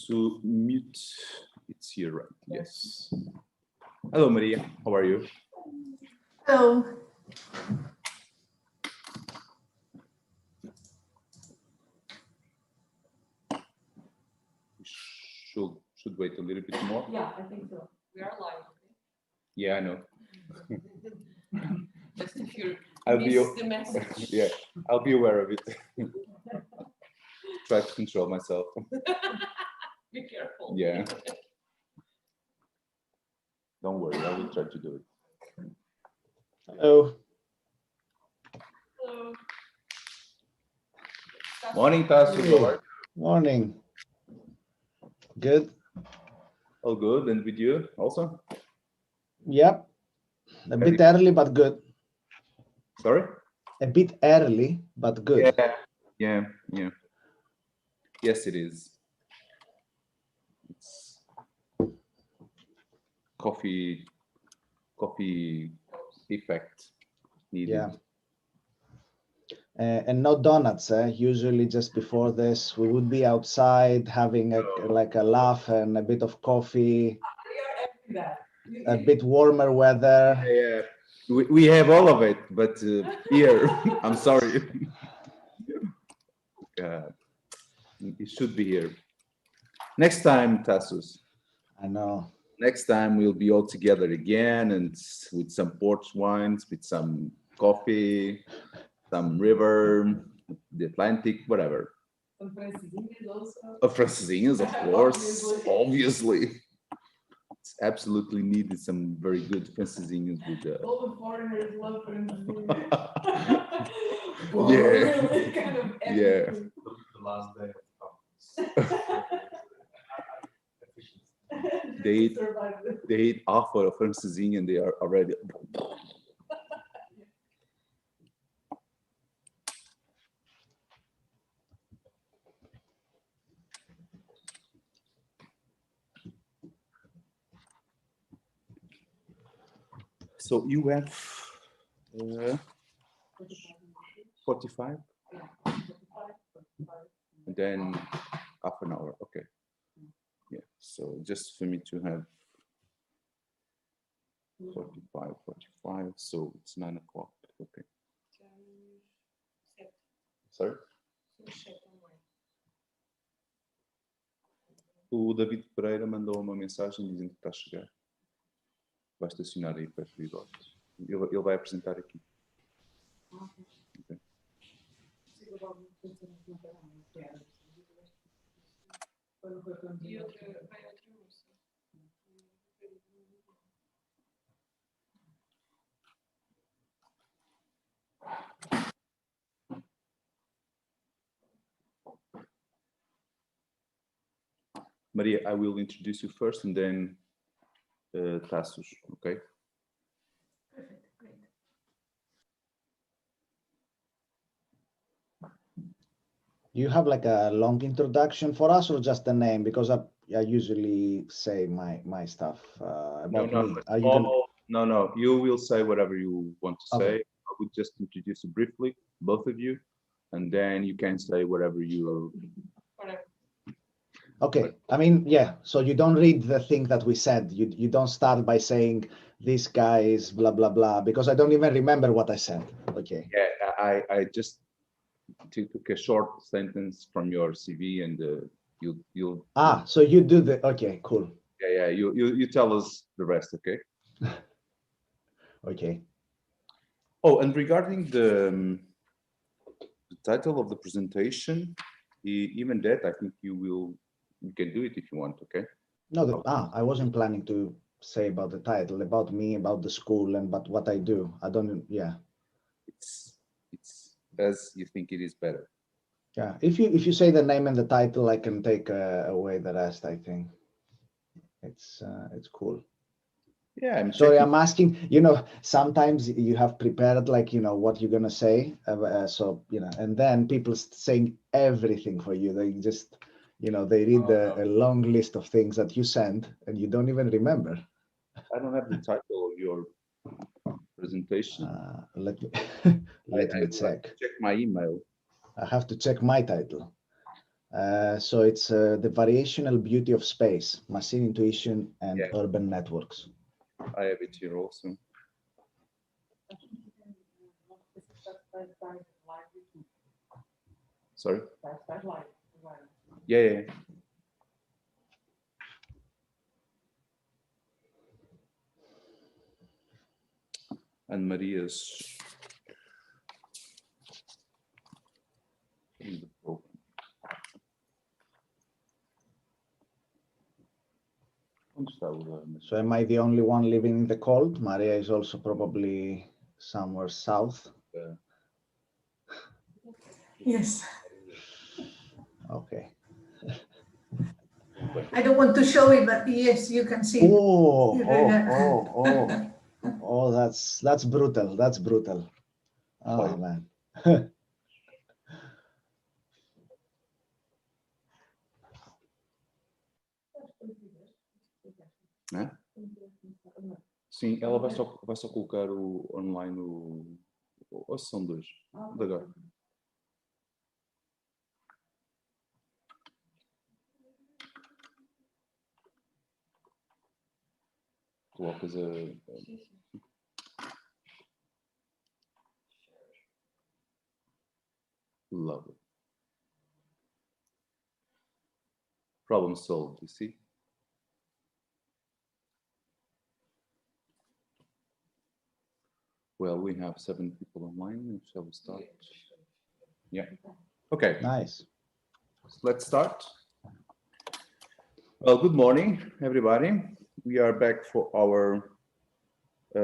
To mute, it's here, right? Yes. Hello, Maria. How are you? Hello. Should wait a little bit more. Yeah, I think so. We are live. Yeah, I know. Just if you miss the message. Yeah, I'll be aware of it. Try to control myself. Be careful. Yeah. Don't worry, I will try to do it. Hello. Hello. Morning, Tasu. How are you? Morning. Good. All good, and with you also? Yep. A bit early, but good. Sorry? A bit early, but good. Yeah. Yes, it is. It's coffee effect needed. Yeah. And no donuts. Usually just before this, we would be outside having like a laugh and a bit of coffee, a bit warmer weather. Yeah. We have all of it, but here, I'm sorry. It should be here. Next time, Tassus. I know. Next time we'll be all together again, and with some port wines, with some coffee, some river, the Atlantic, whatever. Some francesinhas also. Francesinhas, of course, obviously. It's absolutely needed some very good francesinhas with the. All the foreigners love francesinhas. Yeah. Really kind of Yeah. The last day of They eat half of francesinha and they are already. So you have 45? And then half an hour, okay. Yeah, so just for me to have 45, so it's 9 o'clock, okay. Sorry? O David Pereira mandou uma mensagem dizendo que está a chegar. Vai estacionar aí perto do Igor. Ele vai apresentar aqui. Okay. Maria, I will introduce you first and then Tassus, okay? Perfect, great. Do you have like a long introduction for us or just a name? Because I usually say my stuff about me. Are you gonna... No. You will say whatever you want to say. Okay. I would just introduce you briefly, both of you, and then you can say whatever you. Whatever. Okay. I mean, yeah. So you don't read the thing that we said. You don't start by saying this guy is blah blah blah, because I don't even remember what I said. Okay. Yeah, I just took a short sentence from your CV and you'll. So you do the. Okay, cool. Yeah. You tell us the rest, okay? Okay. Oh, and regarding the title of the presentation, even that, I think you can do it if you want, okay? No, I wasn't planning to say about the title, about me, about the school, and about what I do. I don't. Yeah. It's as you think it is better. Yeah. If you say the name and the title, I can take away the rest. I think it's cool. Yeah, I'm sorry. checking. I'm asking. Sometimes you have prepared like what you're gonna say. So and then people saying everything for you. They just they read a long list of things that you send and you don't even remember. I don't have the title of your presentation. Let me I would check. like to check my email. I have to check my title. So it's the variational beauty of space, machine intuition, and Yeah. urban networks. I have it here also. Sorry? Yeah. And Maria's. So am I the only one living in the cold? Maria is also probably somewhere south. Yes. Okay. I don't want to show it, but yes, you can see. Oh, that's brutal. That's brutal. Oh, man. Sim, ela vai só colocar o online ou são dois? De agora. Colocas a... Love it. Problem solved, you see? Well, we have 7 people online. Shall we start? Yeah. Okay. Nice. Let's start. Well, good morning, everybody. We are back for our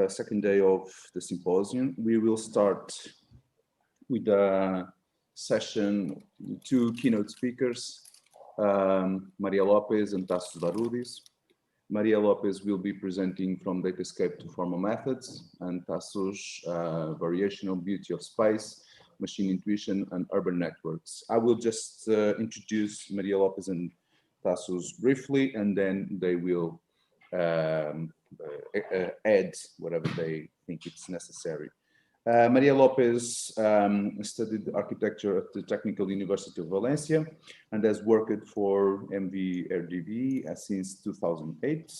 second day of the symposium. We will start with a session with 2 keynote speakers, María López and Tassos Darudis. María López will be presenting from Datascape to formal methods, and Tassos, variational beauty of space, machine intuition, and urban networks. I will just introduce María López and Tassos briefly, and then they will add whatever they think it's necessary. María López studied architecture at the Technical University of Valencia and has worked for MVRDV since 2008.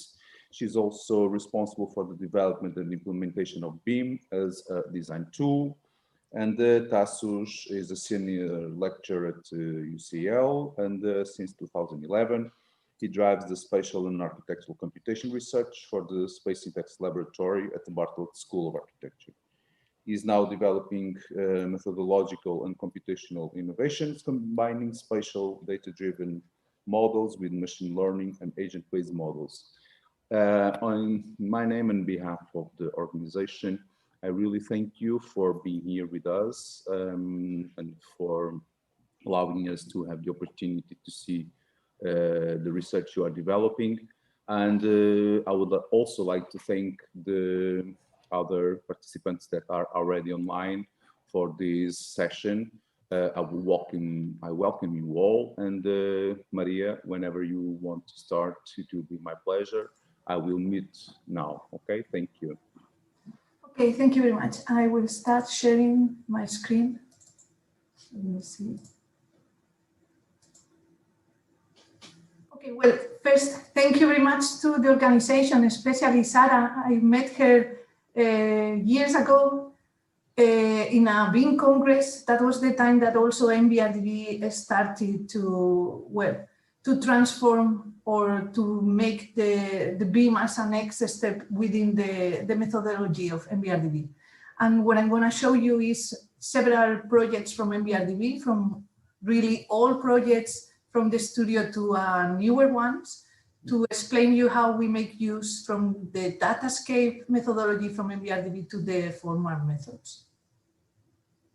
She's also responsible for the development and implementation of BIM as a design tool. And Tassos is a senior lecturer at UCL, and since 2011, he drives the spatial and architectural computation research for the Space Syntax Laboratory at the Bartlett School of Architecture. He's now developing methodological and computational innovations, combining spatial data-driven models with machine learning and agent-based models. On my name and behalf of the organization, I really thank you for being here with us and for allowing us to have the opportunity to see the research you are developing. And I would also like to thank the other participants that are already online for this session. I welcome you all, and Maria, whenever you want to start, it will be my pleasure. I will mute now. Okay, thank you. Okay, thank you very much. I will start sharing my screen. Let me see. Okay, well, first, thank you very much to the organization, especially Sarah. I met her years ago in a BIM Congress. That was the time that also MVRDV started to, well, to transform or to make the BIM as a next step within the methodology of MVRDV. And what I'm going to show you is several projects from MVRDV, from really old projects from the studio to newer ones, to explain you how we make use from the Datascape methodology from MVRDV to the formal methods.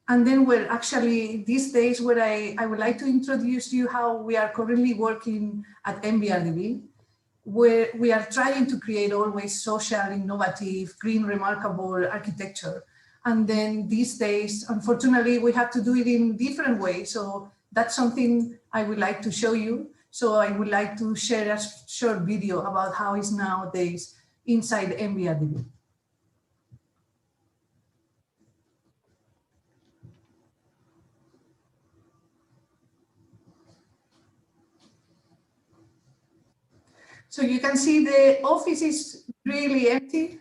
And then, well, actually, these days, where I would like to introduce you how we are currently working at MVRDV, where we are trying to create always social, innovative, green, remarkable architecture. And then these days, unfortunately, we have to do it in different ways. So that's something I would like to show you. So I would like to share a short video about how it's nowadays inside MVRDV. So you can see the office is really empty.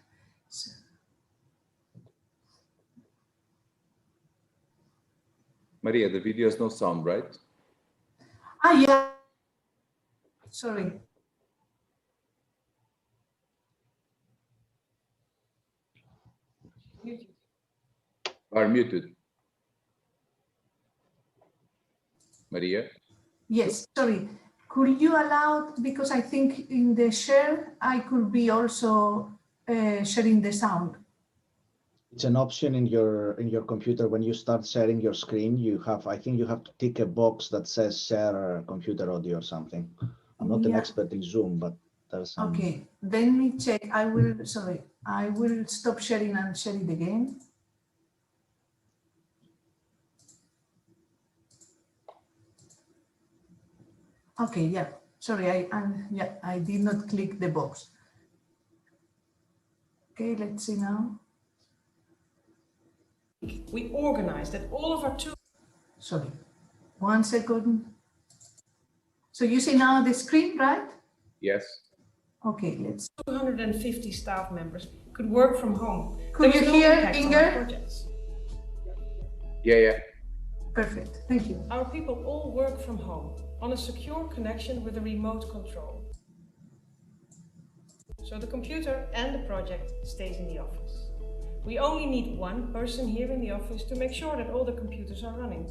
Maria, the video has no sound, right? Ah, yeah. Sorry. Are muted. Maria? Yes, sorry. Could you allow, because I think in the share, I could be also sharing the sound. It's an option in your computer. When you start sharing your screen, I think you have to tick a box that says share computer audio or something. I'm not an expert in Zoom, but there's some. Okay, let me check. I will stop sharing and share it again. Okay, yeah, sorry, I did not click the box. Okay, let's see now. We organized that all of our tools. Sorry, 1 second. So you see now the screen, right? Yes. Okay, let's. 250 staff members could work from home. Could you hear, Inger? Yeah. Perfect, thank you. Our people all work from home on a secure connection with a remote control. So the computer and the project stays in the office. We only need one person here in the office to make sure that all the computers are running.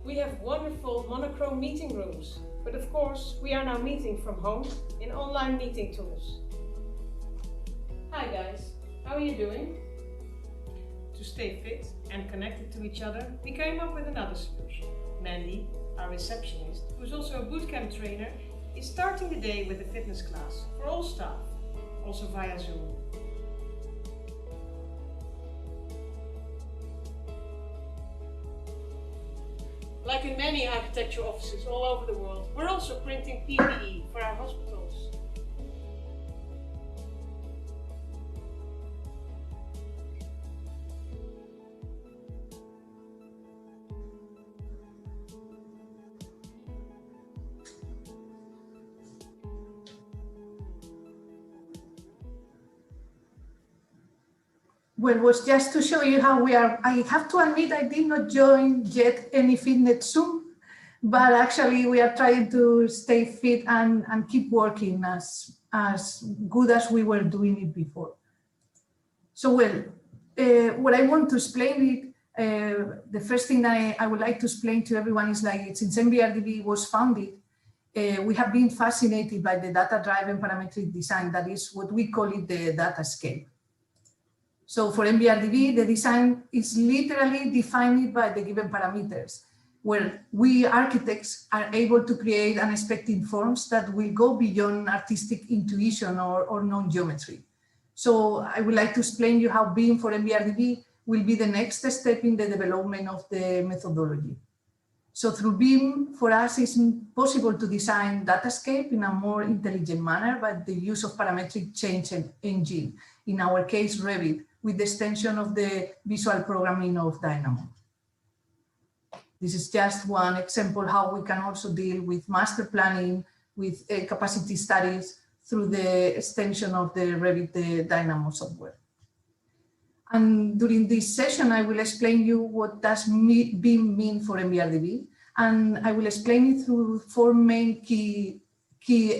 We have wonderful monochrome meeting rooms, but of course we are now meeting from home in online meeting tools. Hi guys, how are you doing? To stay fit and connected to each other, we came up with another solution. Mandy, our receptionist, who's also a bootcamp trainer, is starting the day with a fitness class for all staff, also via Zoom. Like in many architecture offices all over the world, we're also printing PPE for our hospitals. Well, it was just to show you how we are. I have to admit, I did not join yet any fitness Zoom, but actually we are trying to stay fit and keep working as good as we were doing it before. So, what I want to explain the first thing that I would like to explain to everyone is like, since MVRDV was founded, we have been fascinated by the data-driven parametric design. That is what we call it, the Datascape. So for MVRDV, the design is literally defined by the given parameters, where we architects are able to create unexpected forms that will go beyond artistic intuition or non-geometry. So I would like to explain you how BIM for MVRDV will be the next step in the development of the methodology. So through BIM, for us, it's possible to design Datascape in a more intelligent manner by the use of parametric change engine, in our case, Revit, with the extension of the visual programming of Dynamo. This is just one example how we can also deal with master planning, with capacity studies through the extension of the Revit Dynamo software. And during this session, I will explain you what does BIM mean for MVRDV, and I will explain it through 4 main key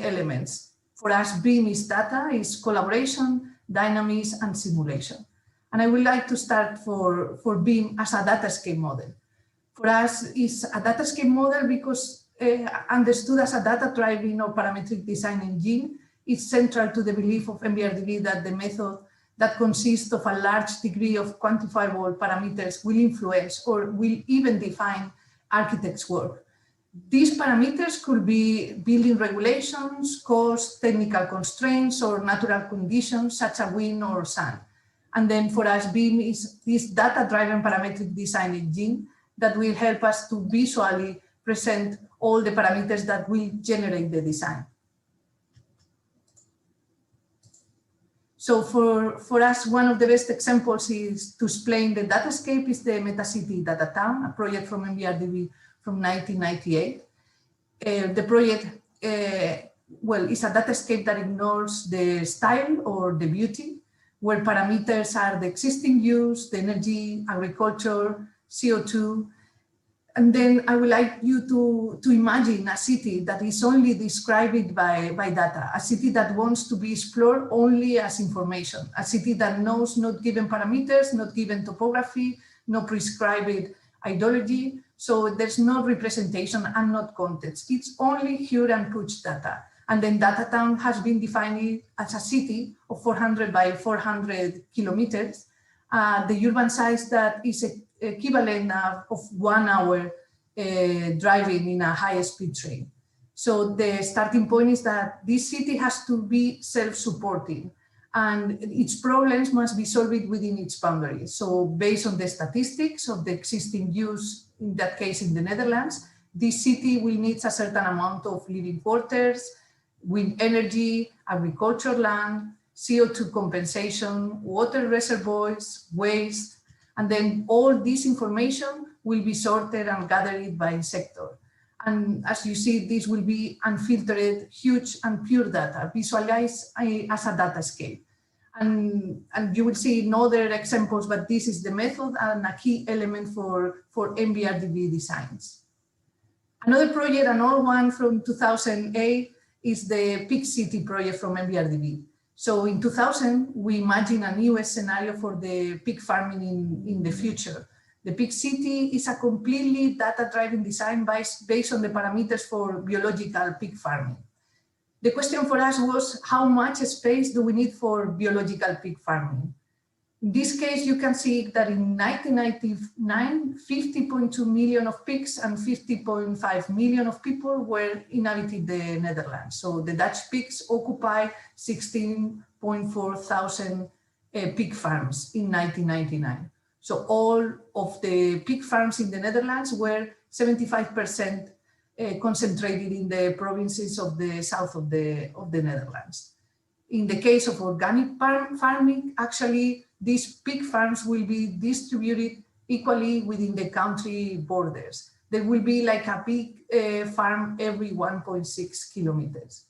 elements. For us, BIM is data, is collaboration, dynamism, and simulation. And I would like to start for BIM as a datascape model. For us, it's a datascape model because understood as a data-driven or parametric design engine, it's central to the belief of MVRDV that the method that consists of a large degree of quantifiable parameters will influence or will even define architects' work. These parameters could be building regulations, cost, technical constraints, or natural conditions such as wind or sun. And then for us, BIM is this data-driven parametric design engine that will help us to visually present all the parameters that will generate the design. So for us, one of the best examples is to explain the Datascape is the Metacity Data Town, a project from MVRDV from 1998. The project, well, is a datascape that ignores the style or the beauty, where parameters are the existing use, the energy, agriculture, CO2. And then I would like you to imagine a city that is only described by data, a city that wants to be explored only as information, a city that knows not given parameters, not given topography, no prescribed ideology. So there's no representation and not context. It's only here and push data. And then Data Town has been defined as a city of 400 by 400 kilometers. The urban size that is equivalent of 1 hour driving in a high-speed train. So the starting point is that this city has to be self-supporting and its problems must be solved within its boundaries. So based on the statistics of the existing use, in that case in the Netherlands, this city will need a certain amount of living quarters, wind energy, agricultural land, CO2 compensation, water reservoirs, waste, and then all this information will be sorted and gathered by sector. And as you see, this will be unfiltered, huge and pure data, visualized as a datascape. And you will see in other examples, but this is the method and a key element for MVRDV designs. Another project, an old one from 2008, is the Peak City project from MVRDV. So in 2000, we imagined a new scenario for the pig farming in the future. The Peak City is a completely data-driven design based on the parameters for biological pig farming. The question for us was, how much space do we need for biological pig farming? In this case, you can see that in 1999, 50.2 million of pigs and 50.5 million of people were inhabited the Netherlands. So the Dutch pigs occupy 16.4 thousand pig farms in 1999. So all of the pig farms in the Netherlands were 75% concentrated in the provinces of the south of the Netherlands. In the case of organic farming, actually, these pig farms will be distributed equally within the country borders. There will be like a pig farm every 1.6 kilometers.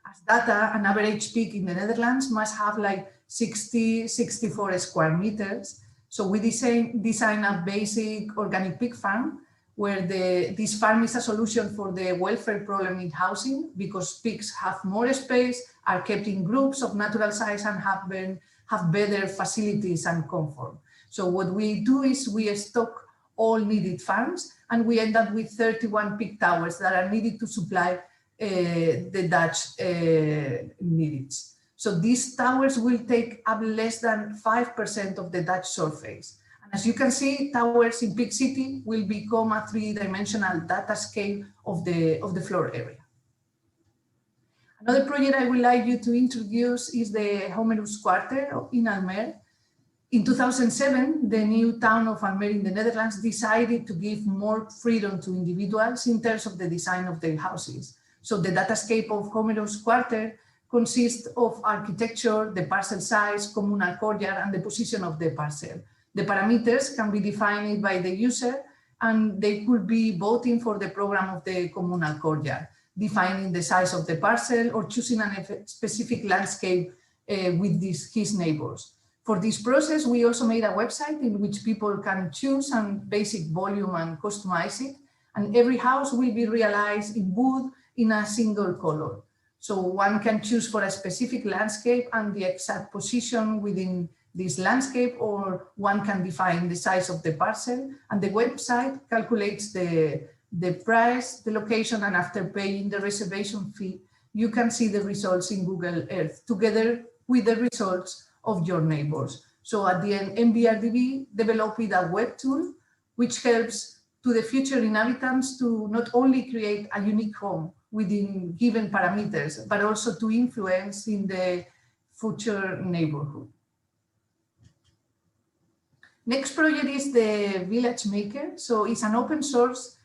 As data, an average pig in the Netherlands must have like 64 square meters. So we design a basic organic pig farm where this farm is a solution for the welfare problem in housing, because pigs have more space, are kept in groups of natural size, and have better facilities and comfort. So what we do is we stock all needed farms, and we end up with 31 pig towers that are needed to supply the Dutch needs. So these towers will take up less than 5% of the Dutch surface. And as you can see, towers in Peak City will become a three-dimensional data scale of the floor area. Another project I would like you to introduce is the Homerus Quarter in Almere. In 2007, the new town of Almere in the Netherlands decided to give more freedom to individuals in terms of the design of their houses. So the datascape of Homerus Quarter consists of architecture, the parcel size, communal courtyard, and the position of the parcel. The parameters can be defined by the user, and they could be voting for the program of the communal courtyard, defining the size of the parcel or choosing a specific landscape with his neighbors. For this process, we also made a website in which people can choose and basic volume and customize it. And every house will be realized in wood in a single color. So one can choose for a specific landscape and the exact position within this landscape, or one can define the size of the parcel, and the website calculates the price, the location, and after paying the reservation fee, you can see the results in Google Earth together with the results of your neighbors. So at the end, MVRDV developed a web tool which helps to the future inhabitants to not only create a unique home within given parameters, but also to influence in the future neighborhood. Next project is the Village Maker. So it's an open source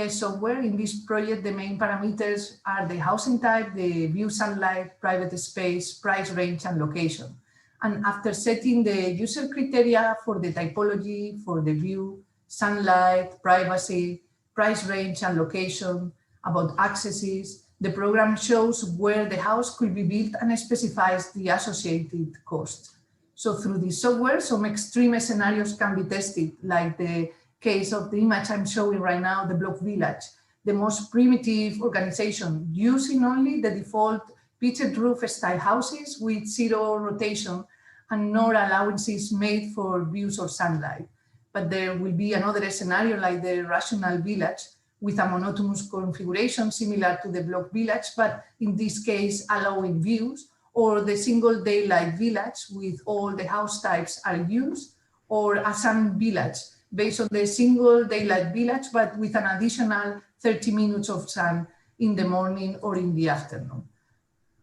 software. In this project, the main parameters are the housing type, the view, sunlight, private space, price range, and location. And after setting the user criteria for the typology, for the view, sunlight, privacy, price range, and location, about accesses, the program shows where the house could be built and specifies the associated cost. So through this software, some extreme scenarios can be tested, like the case of the image I'm showing right now, the block village, the most primitive organization, using only the default pitched roof style houses with zero rotation and no allowances made for views or sunlight. But there will be another scenario like the rational village with a monotonous configuration similar to the block village, but in this case allowing views, or the single daylight village with all the house types are used, or a sun village based on the single daylight village, but with an additional 30 minutes of sun in the morning or in the afternoon.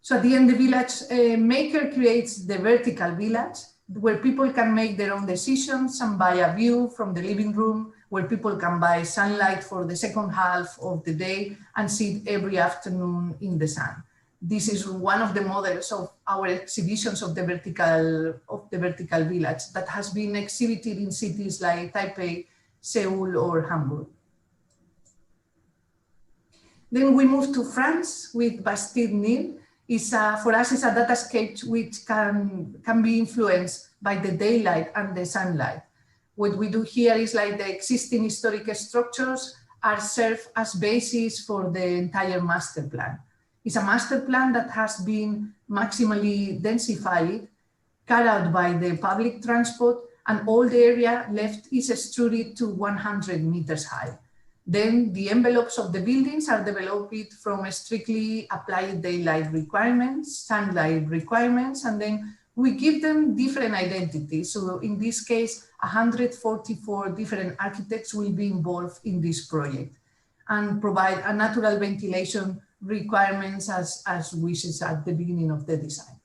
So at the end, the village maker creates the vertical village where people can make their own decisions and buy a view from the living room, where people can buy sunlight for the second half of the day and sit every afternoon in the sun. This is one of the models of our exhibitions of the vertical village that has been exhibited in cities like Taipei, Seoul, or Hamburg. Then we move to France with Bastide Nil. For us, it's a datascape which can be influenced by the daylight and the sunlight. What we do here is like the existing historic structures are served as basis for the entire master plan. It's a master plan that has been maximally densified, carried out by the public transport, and all the area left is extruded to 100 meters high. Then the envelopes of the buildings are developed from strictly applied daylight requirements, sunlight requirements, and then we give them different identities. So in this case, 144 different architects will be involved in this project and provide a natural ventilation requirements as wishes at the beginning of the design.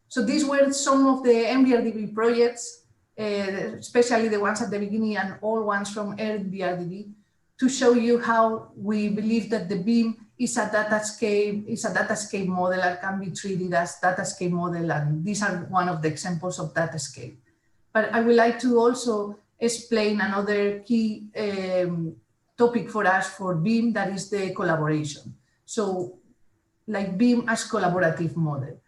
So these were some of the MVRDV projects, especially the ones at the beginning and all ones from MVRDV, to show you how we believe that the BIM is a datascape model and can be treated as datascape model, and these are one of the examples of datascape. But I would like to also explain another key topic for us for BIM, that is the collaboration. So like BIM as collaborative model.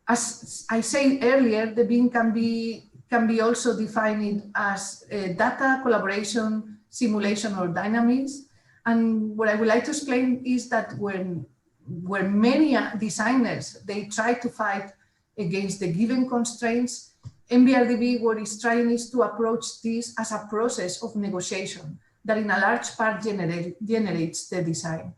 As I said earlier, the BIM can be also defined as data, collaboration, simulation, or dynamics. And what I would like to explain is that when many designers, they try to fight against the given constraints, MVRDV, what it's trying is to approach this as a process of negotiation that in a large part generates the design.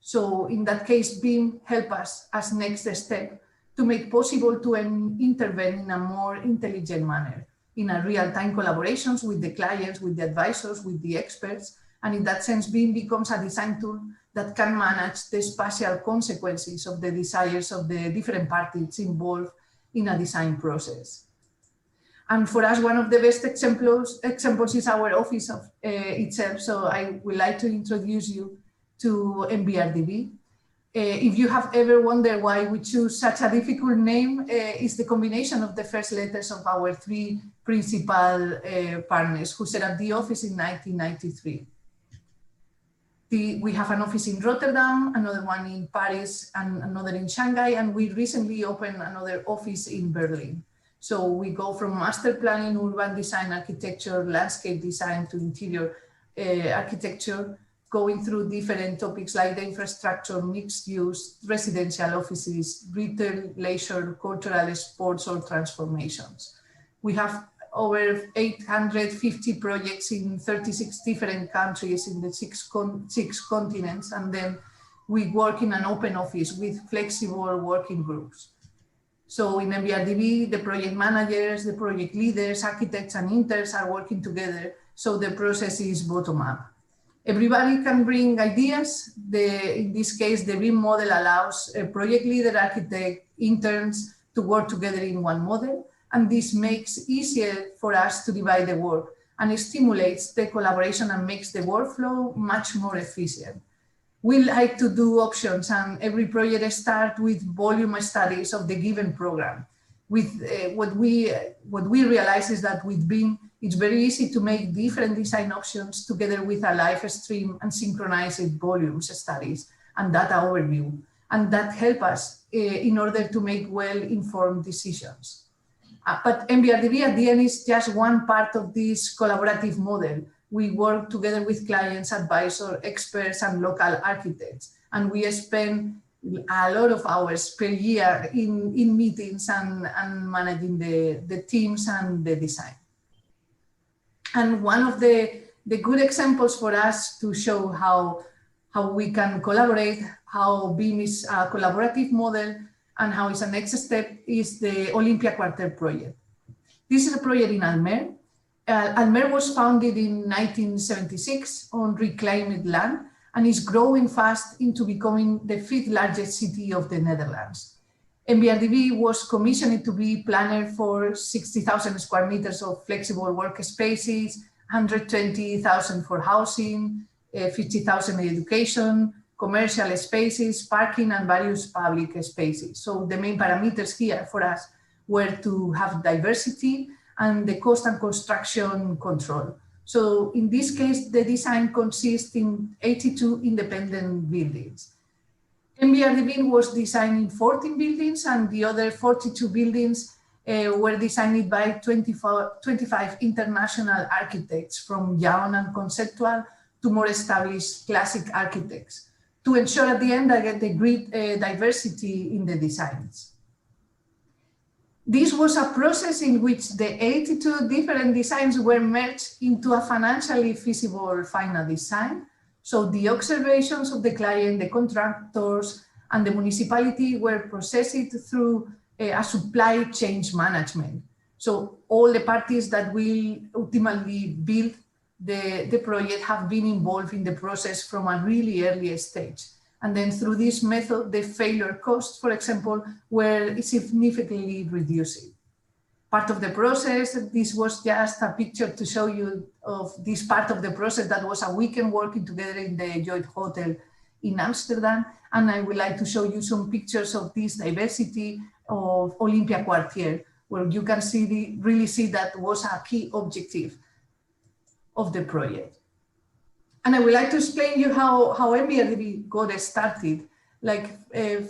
So in that case, BIM helps us as next step to make possible to intervene in a more intelligent manner, in a real-time collaborations with the clients, with the advisors, with the experts. And in that sense, BIM becomes a design tool that can manage the spatial consequences of the desires of the different parties involved in a design process. And for us, one of the best examples is our office itself. So I would like to introduce you to MVRDV. If you have ever wondered why we choose such a difficult name, it's the combination of the first letters of our three principal partners who set up the office in 1993. We have an office in Rotterdam, another one in Paris, and another in Shanghai, and we recently opened another office in Berlin. So we go from master planning, urban design, architecture, landscape design to interior architecture, going through different topics like the infrastructure, mixed use, residential offices, retail, leisure, cultural, sports, or transformations. We have over 850 projects in 36 different countries in the six continents, and then we work in an open office with flexible working groups. So in MVRDV, the project managers, the project leaders, architects, and interns are working together, so the process is bottom-up. Everybody can bring ideas. In this case, the BIM model allows a project leader, architect, interns to work together in one model. And this makes it easier for us to divide the work. and it stimulates the collaboration and makes the workflow much more efficient. We like to do options, and every project starts with volume studies of the given program. With what we realize is that with BIM, it's very easy to make different design options together with a live stream and synchronized volumes studies and data overview, and that help us in order to make well-informed decisions. But MVRDV at the end is just one part of this collaborative model. We work together with clients, advisors, experts, and local architects, and we spend a lot of hours per year in meetings and managing the teams and the design. And one of the good examples for us to show how we can collaborate, how BIM is a collaborative model, and how it's a next step is the Olympia Quarter project. This is a project in Almer. Almer was founded in 1976 on reclaimed land and is growing fast into becoming the 5th largest city of the Netherlands. MVRDV was commissioned to be planner for 60,000 square meters of flexible workspaces, 120,000 for housing, 50,000 education, commercial spaces, parking, and various public spaces. So the main parameters here for us were to have diversity and the cost and construction control. So in this case, the design consists in 82 independent buildings. MVRDV was designing 14 buildings, and the other 42 buildings were designed by 25 international architects, from young and conceptual to more established classic architects, to ensure at the end I get the great diversity in the designs. This was a process in which the 82 different designs were merged into a financially feasible final design. So the observations of the client, the contractors, and the municipality were processed through a supply chain management. So all the parties that will ultimately build the project have been involved in the process from a really early stage. And then through this method, the failure costs, for example, were significantly reduced. Part of the process, this was just a picture to show you of this part of the process that was a weekend working together in the Joint Hotel in Amsterdam. And I would like to show you some pictures of this diversity of Olympia Quartier, where you can really see that was a key objective of the project. And I would like to explain you how MVRDV got started.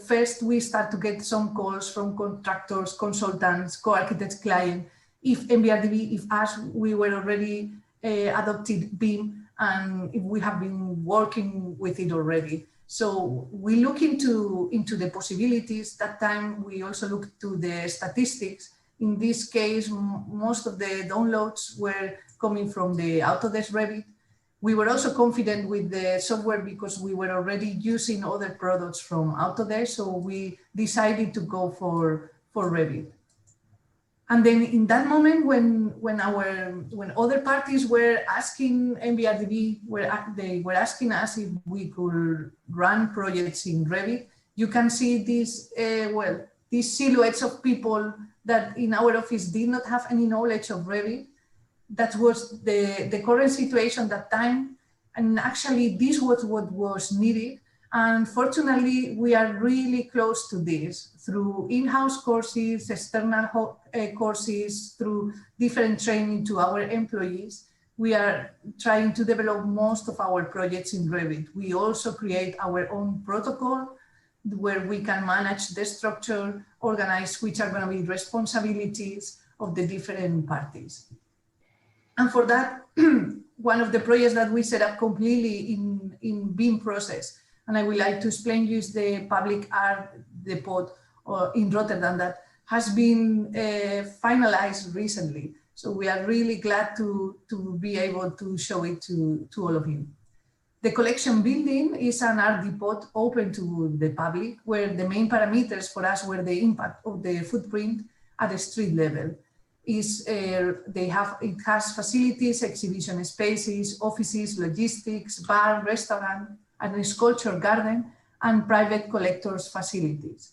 First, we start to get some calls from contractors, consultants, co-architects, clients. If MVRDV, if us, we were already adopted BIM, and if we have been working with it already. So we look into the possibilities. That time, we also looked to the statistics. In this case, most of the downloads were coming from the Autodesk Revit. We were also confident with the software because we were already using other products from Autodesk, so we decided to go for Revit. And then in that moment, when other parties were asking MVRDV, they were asking us if we could run projects in Revit, you can see these silhouettes of people that in our office did not have any knowledge of Revit. That was the current situation at that time. And actually, this was what was needed. And fortunately, we are really close to this through in-house courses, external courses, through different training to our employees. We are trying to develop most of our projects in Revit. We also create our own protocol where we can manage the structure, organize which are going to be responsibilities of the different parties. And for that, one of the projects that we set up completely in BIM process, and I would like to explain you, is the public art depot in Rotterdam that has been finalized recently. So we are really glad to be able to show it to all of you. The collection building is an art depot open to the public, where the main parameters for us were the impact of the footprint at the street level. It has facilities, exhibition spaces, offices, logistics, bar, restaurant, and a sculpture garden, and private collectors facilities.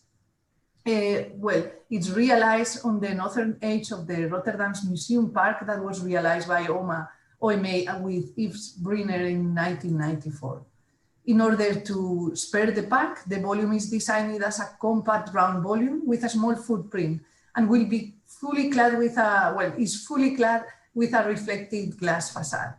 It's realized on the northern edge of the Rotterdam's Museum Park that was realized by OMA OMA with Yves Briner in 1994. In order to spare the pack, the volume is designed as a compact round volume with a small footprint and will be fully clad with is fully clad with a reflected glass facade.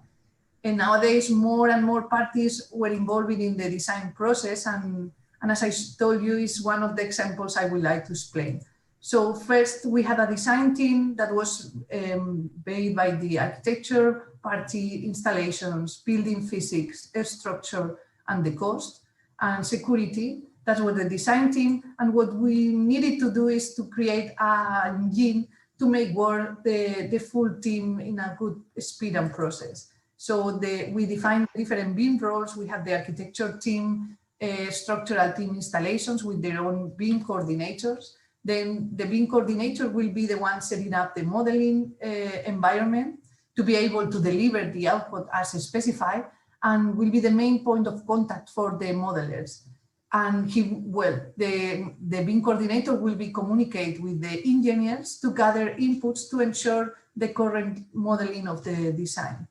And nowadays, more and more parties were involved in the design process, and as I told you, is one of the examples I would like to explain. So first, we had a design team that was made by the architecture, party, installations, building physics, structure, and the cost, and security. That was the design team. And what we needed to do is to create an engine to make work the full team in a good speed and process. So we defined different BIM roles. We have the architecture team, structural team installations with their own BIM coordinators. Then the BIM coordinator will be the one setting up the modeling environment to be able to deliver the output as specified, and will be the main point of contact for the modelers. And the BIM coordinator will be communicate with the engineers to gather inputs to ensure the current modeling of the design.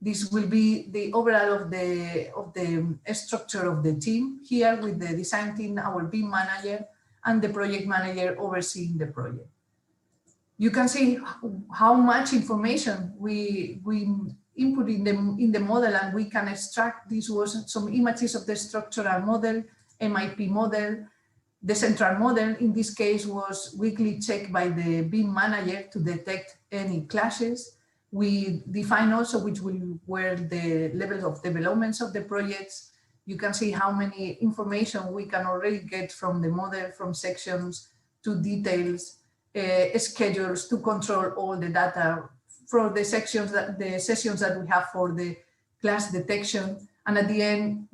This will be the overall of the structure of the team here, with the design team, our BIM manager, and the project manager overseeing the project. You can see how much information we input in the model, and we can extract. This was some images of the structural model, MIP model. The central model in this case was weekly checked by the BIM manager to detect any clashes. We define also which were the levels of developments of the projects. You can see how many information we can already get from the model, from sections to details, schedules to control all the data for the sessions that we have for the class detection. And at the end,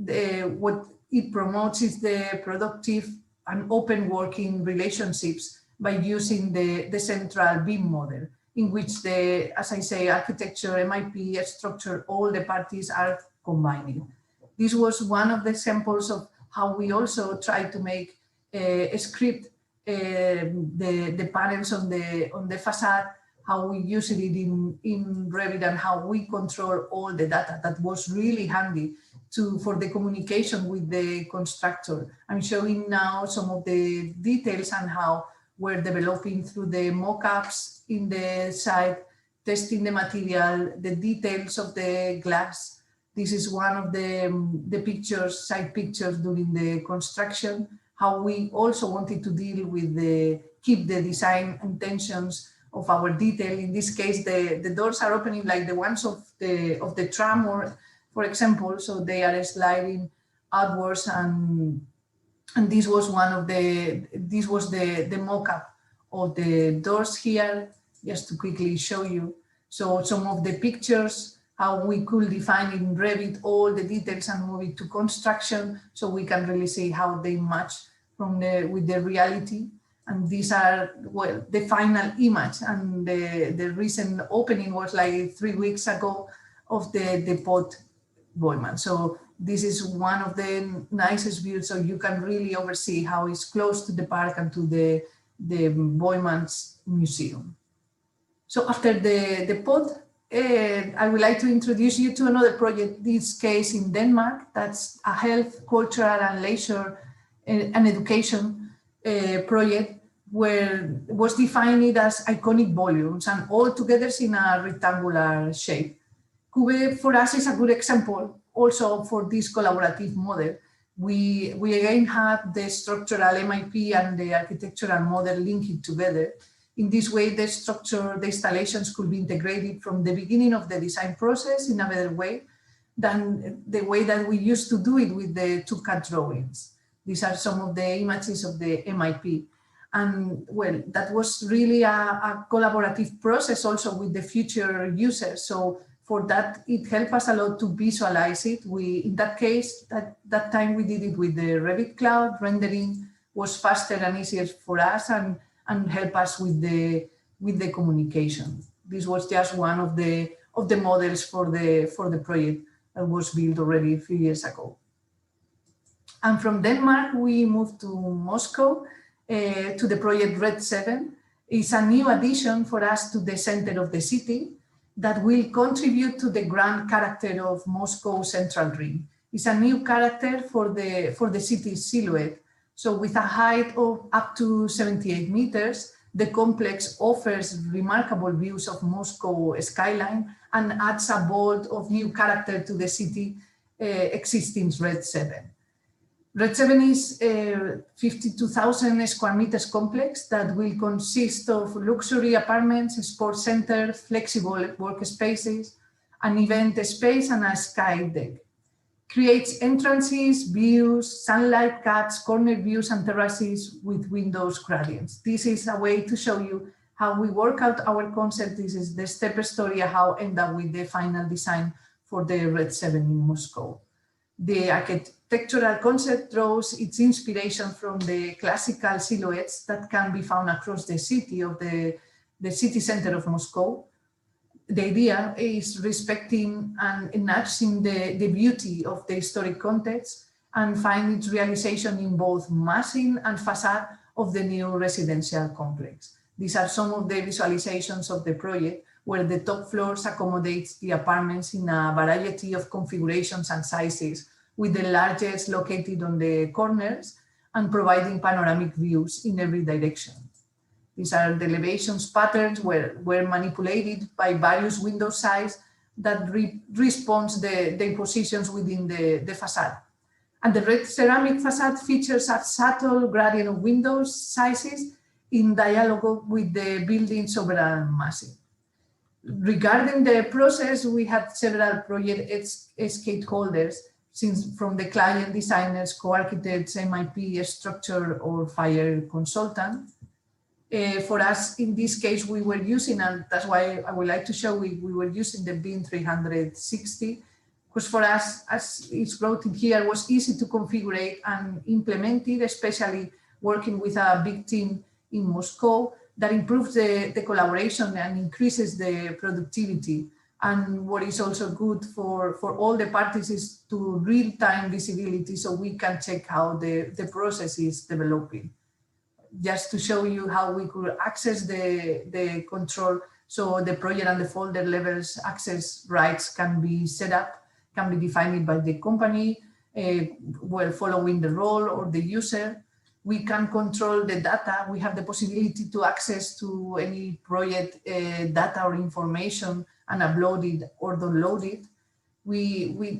what it promotes is the productive and open working relationships by using the central BIM model, in which as I say, architecture, MIP, structure, all the parties are combining. This was one of the examples of how we also try to make a script the panels on the facade, how we use it in Revit, and how we control all the data. That was really handy for the communication with the constructor. I'm showing now some of the details and how we're developing through the mock-ups in the site, testing the material, the details of the glass. This is one of the pictures, site pictures during the construction, how we also wanted to deal with keep the design intentions of our detail. In this case, the doors are opening like the ones of the tram, or for example, so they are sliding outwards, and this was the mock-up of the doors here, just to quickly show you. So some of the pictures, how we could define in Revit all the details and move it to construction, so we can really see how they match with the reality. And these are, well, the final image, and the recent opening was like 3 weeks ago of the Pot Boyman. So this is one of the nicest views, so you can really oversee how it's close to the park and to the Boyman's museum. So after the Pot, I would like to introduce you to another project, this case in Denmark. That's a health, cultural and leisure and education project, where it was defined as iconic volumes and all together in a rectangular shape. Cube for us is a good example also for this collaborative model. We again have the structural MIP and the architectural model linked together. In this way, the structure, the installations could be integrated from the beginning of the design process in a better way than the way that we used to do it with the 2CAD drawings. These are some of the images of the MIP. And well, that was really a collaborative process also with the future users. So for that, it helped us a lot to visualize it. In that case, that time we did it with the Revit Cloud. Rendering was faster and easier for us, and help us with the communication. This was just one of the models for the project that was built already a few years ago. And from Denmark, we moved to Moscow to the project Red 7. It's a new addition for us to the center of the city. that will contribute to the grand character of Moscow Central Ring. It's a new character for the city's silhouette. So with a height of up to 78 meters, the complex offers remarkable views of Moscow skyline and adds a bolt of new character to the city existing Red 7. Red 7 is a 52,000 square meters complex that will consist of luxury apartments, sports center, flexible workspaces, an event space, and a sky deck. Creates entrances, views, sunlight cuts, corner views, and terraces with windows gradients. This is a way to show you how we work out our concept. This is the step story, how end up with the final design for the Red 7 in Moscow. The architectural concept draws its inspiration from the classical silhouettes that can be found across the city of the city center of Moscow. The idea is respecting and enhancing the beauty of the historic context and find its realization in both massing and facade of the new residential complex. These are some of the visualizations of the project, where the top floors accommodates the apartments in a variety of configurations and sizes, with the largest located on the corners and providing panoramic views in every direction. These are the elevations patterns were manipulated by various window sizes that responds the positions within the facade. And the red ceramic facade features a subtle gradient of window sizes in dialogue with the building's overall massing. Regarding the process, we had several project stakeholders, since from the client, designers, co-architects, MIP, structure, or fire consultant. For us, in this case, we were using, and that's why I would like to show we were using the BIM 360, because for us, as it's written here, was easy to configure and implement it, especially working with a big team in Moscow that improves the collaboration and increases the productivity. And what is also good for all the parties is to real-time visibility, so we can check how the process is developing. Just to show you how we could access the control, so the project and the folder levels access rights can be set up, can be defined by the company, while following the role or the user. We can control the data. We have the possibility to access to any project data or information and upload it or download it.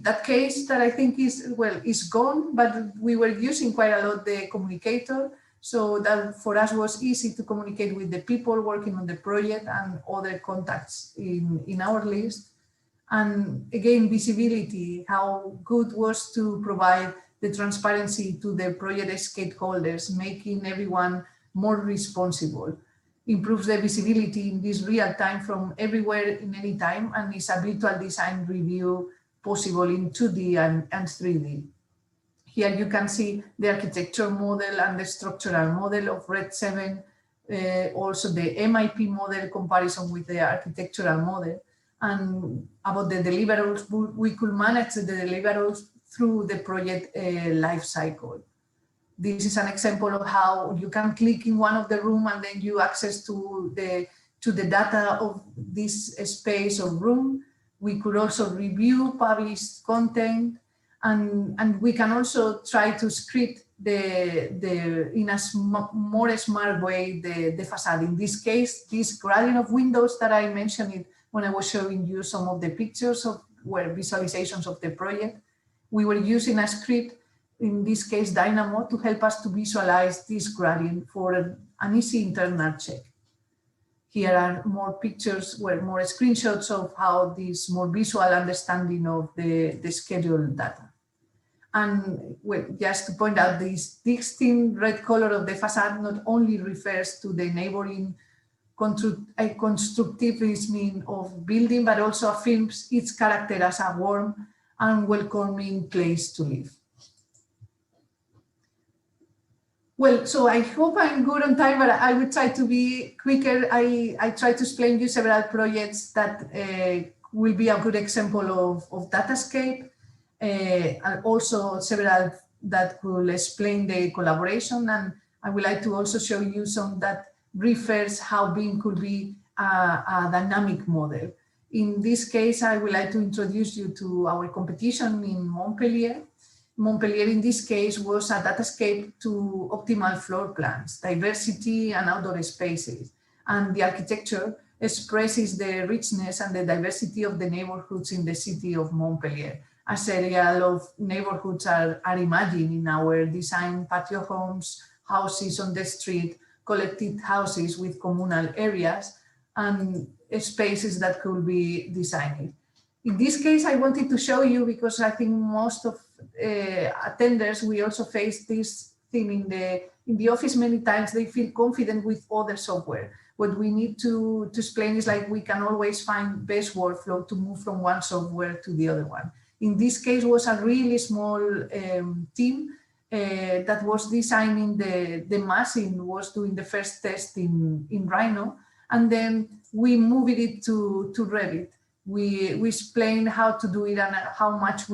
That case that I think is gone, but we were using quite a lot the communicator. So that for us was easy to communicate with the people working on the project and other contacts in our list. And again, visibility, how good was to provide the transparency to the project stakeholders, making everyone more responsible. Improves the visibility in this real time from everywhere in any time, and is a virtual design review possible in 2D and 3D. Here you can see the architecture model and the structural model of Red 7, also the MIP model comparison with the architectural model. And about the deliverables, we could manage the deliverables through the project life cycle. This is an example of how you can click in one of the room and then you access to the data of this space or room. We could also review published content, and we can also try to script in a more smart way the facade. In this case, this gradient of windows that I mentioned when I was showing you some of the pictures of visualizations of the project. We were using a script, in this case Dynamo, to help us to visualize this gradient for an easy internal check. Here are more pictures, more screenshots of how this more visual understanding of the scheduled data. And just to point out, this distinct red color of the facade not only refers to the neighboring constructivism of building, but also affirms its character as a warm and welcoming place to live. Well, so I hope I'm good on time, but I would try to be quicker. I try to explain you several projects that will be a good example of Datascape, and also several that will explain the collaboration. And I would like to also show you some that refers how BIM could be a dynamic model. In this case, I would like to introduce you to our competition in Montpellier. Montpellier, in this case, was a datascape to optimal floor plans, diversity and outdoor spaces. And the architecture expresses the richness and the diversity of the neighborhoods in the city of Montpellier. A serial of neighborhoods are imagined in our design: patio homes, houses on the street, collected houses with communal areas, and spaces that could be designed. In this case, I wanted to show you, because I think most of attenders, we also face this thing in the office. Many times they feel confident with other software. What we need to explain is like we can always find best workflow to move from one software to the other one. In this case, was a really small team that was designing the machine, was doing the first test in Rhino, and then we moved it to Revit. We explained how to do it and how much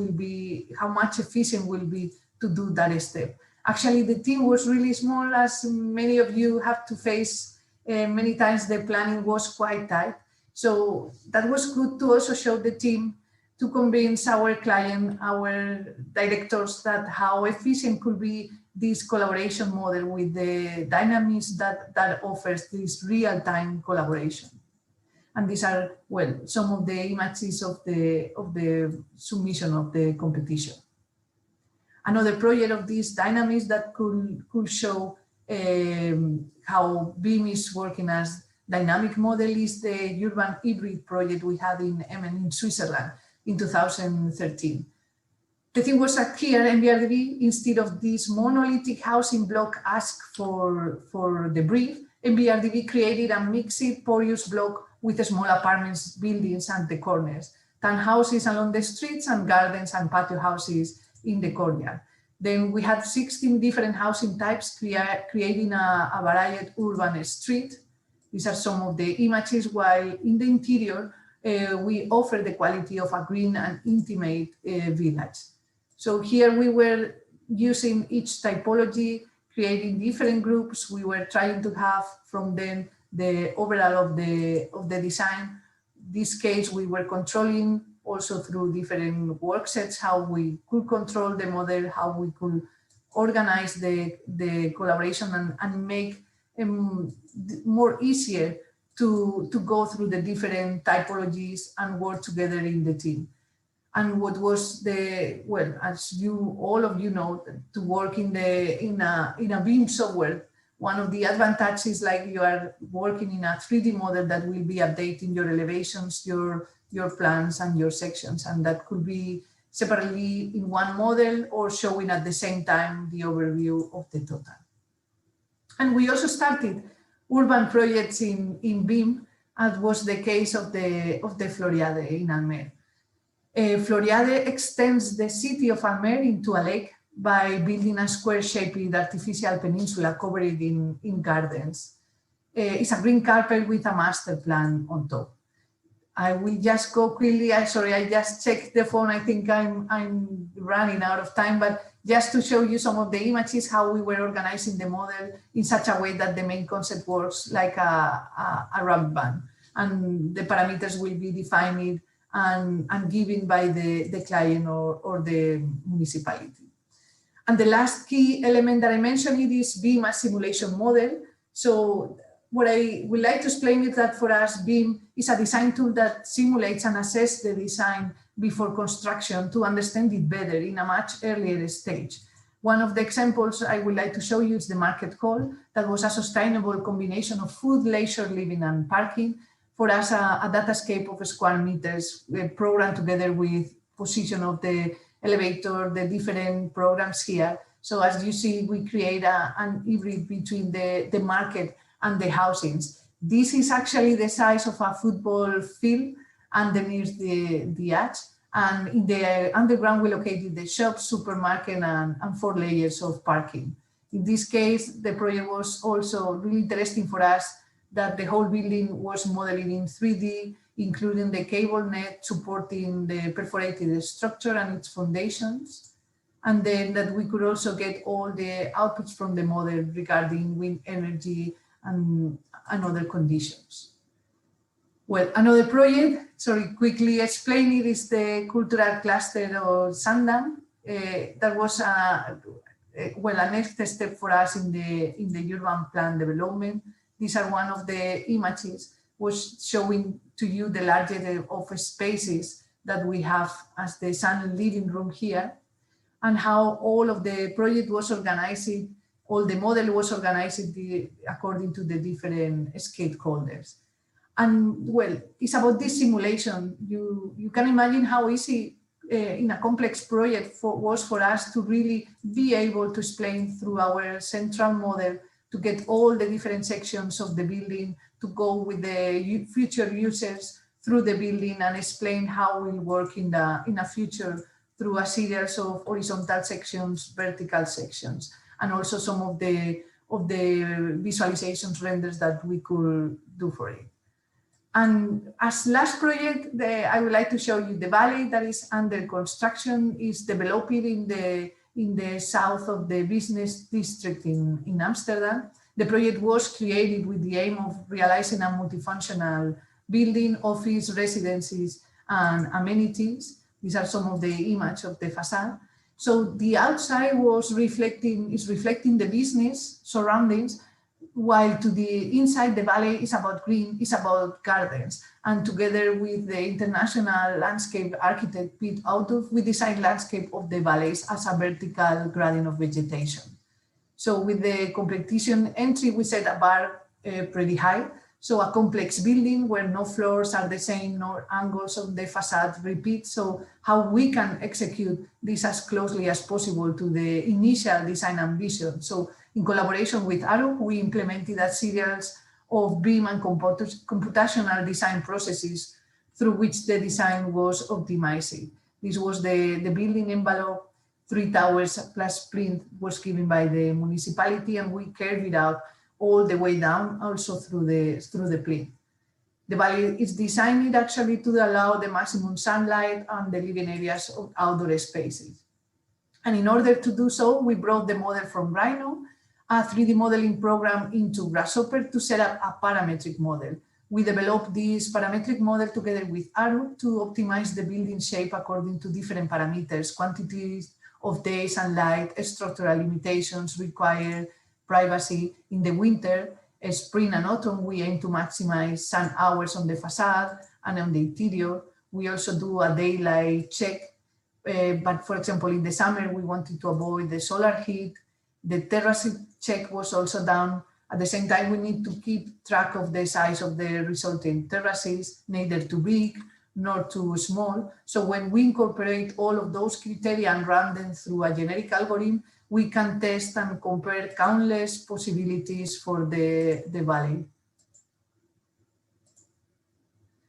efficient will be to do that step. Actually, the team was really small, as many of you have to face. Many times the planning was quite tight. So that was good to also show the team, to convince our client, our directors, that how efficient could be this collaboration model with the dynamics that offers this real-time collaboration. And these are, well, some of the images of the submission of the competition. Another project of these dynamics that could show how BIM is working as dynamic model is the urban hybrid project we had in Emmen in Switzerland in 2013. The thing was that here, MVRDV, instead of this monolithic housing block asked for the brief, MVRDV created a mixed porous block with small apartments, buildings at the corners, townhouses along the streets, and gardens and patio houses in the courtyard. Then we had 16 different housing types, creating a varied urban street. These are some of the images, while in the interior, we offer the quality of a green and intimate village. So here we were using each typology, creating different groups. We were trying to have from them the overall of the design. In this case, we were controlling also through different work sets how we could control the model, how we could organize the collaboration and make more easier to go through the different typologies and work together in the team. And what was well, as all of you know, to work in a BIM software, one of the advantages is like you are working in a 3D model that will be updating your elevations, your plans and your sections, and that could be separately in one model or showing at the same time the overview of the total. And we also started urban projects in BIM, as was the case of the Floriade in Almer. Floriade extends the city of Almer into a lake by building a square-shaped artificial peninsula covered in gardens. It's a green carpet with a master plan on top. I will just go quickly. Sorry, I just checked the phone. I think I'm running out of time, but just to show you some of the images, how we were organizing the model in such a way that the main concept works like a rubber band, and the parameters will be defined and given by the client or the municipality. And the last key element that I mentioned is BIM as simulation model. So what I would like to explain is that for us, BIM is a design tool that simulates and assesses the design before construction to understand it better in a much earlier stage. One of the examples I would like to show you is the market hall that was a sustainable combination of food, leisure, living, and parking. For us, a datascape of square meters programmed together with position of the elevator, the different programs here. So as you see, we create an hybrid between the market and the housings. This is actually the size of a football field underneath the arch. And in the underground, we located the shop, supermarket, and 4 layers of parking. In this case, the project was also really interesting for us that the whole building was modeled in 3D, including the cable net supporting the perforated structure and its foundations. And then that we could also get all the outputs from the model regarding wind energy and other conditions. Well, another project, sorry, quickly explain it, is the cultural cluster of Sandam. That was well, a next step for us in the urban plan development. These are one of the images was showing to you the larger of spaces that we have as the Sun living room here, and how all of the project was organized, all the model was organized according to the different stakeholders. And well, it's about this simulation. You can imagine how easy in a complex project was for us to really be able to explain through our central model, to get all the different sections of the building, to go with the future users through the building and explain how it will work in a future through a series of horizontal sections, vertical sections, and also some of the visualizations renders that we could do for it. And as last project, I would like to show you the valley that is under construction, is developing in the south of the business district in Amsterdam. The project was created with the aim of realizing a multifunctional building, office, residences, and amenities. These are some of the images of the facade. So the outside is reflecting the business surroundings, while to the inside, the valley is about green, is about gardens. And together with the international landscape architect Pete Outhoff, we designed landscape of the valleys as a vertical gradient of vegetation. So with the competition entry, we set a bar pretty high. So a complex building where no floors are the same, nor angles of the facade repeat. So how we can execute this as closely as possible to the initial design ambition. So in collaboration with Arup, we implemented a series of BIM and computational design processes through which the design was optimized. This was the building envelope, 3 towers plus plinth was given by the municipality, and we carried it out all the way down, also through the plinth. The valley is designed actually to allow the maximum sunlight and the living areas of outdoor spaces. And in order to do so, we brought the model from Rhino, a 3D modeling program, into Grasshopper to set up a parametric model. We developed this parametric model together with Arup to optimize the building shape according to different parameters, quantities of days and light, structural limitations required, privacy. In the winter, spring and autumn, we aim to maximize sun hours on the facade and on the interior. We also do a daylight check, but for example, in the summer, we wanted to avoid the solar heat. The terrace check was also done. At the same time, we need to keep track of the size of the resulting terraces, neither too big nor too small. So when we incorporate all of those criteria and run them through a generic algorithm, we can test and compare countless possibilities for the valley.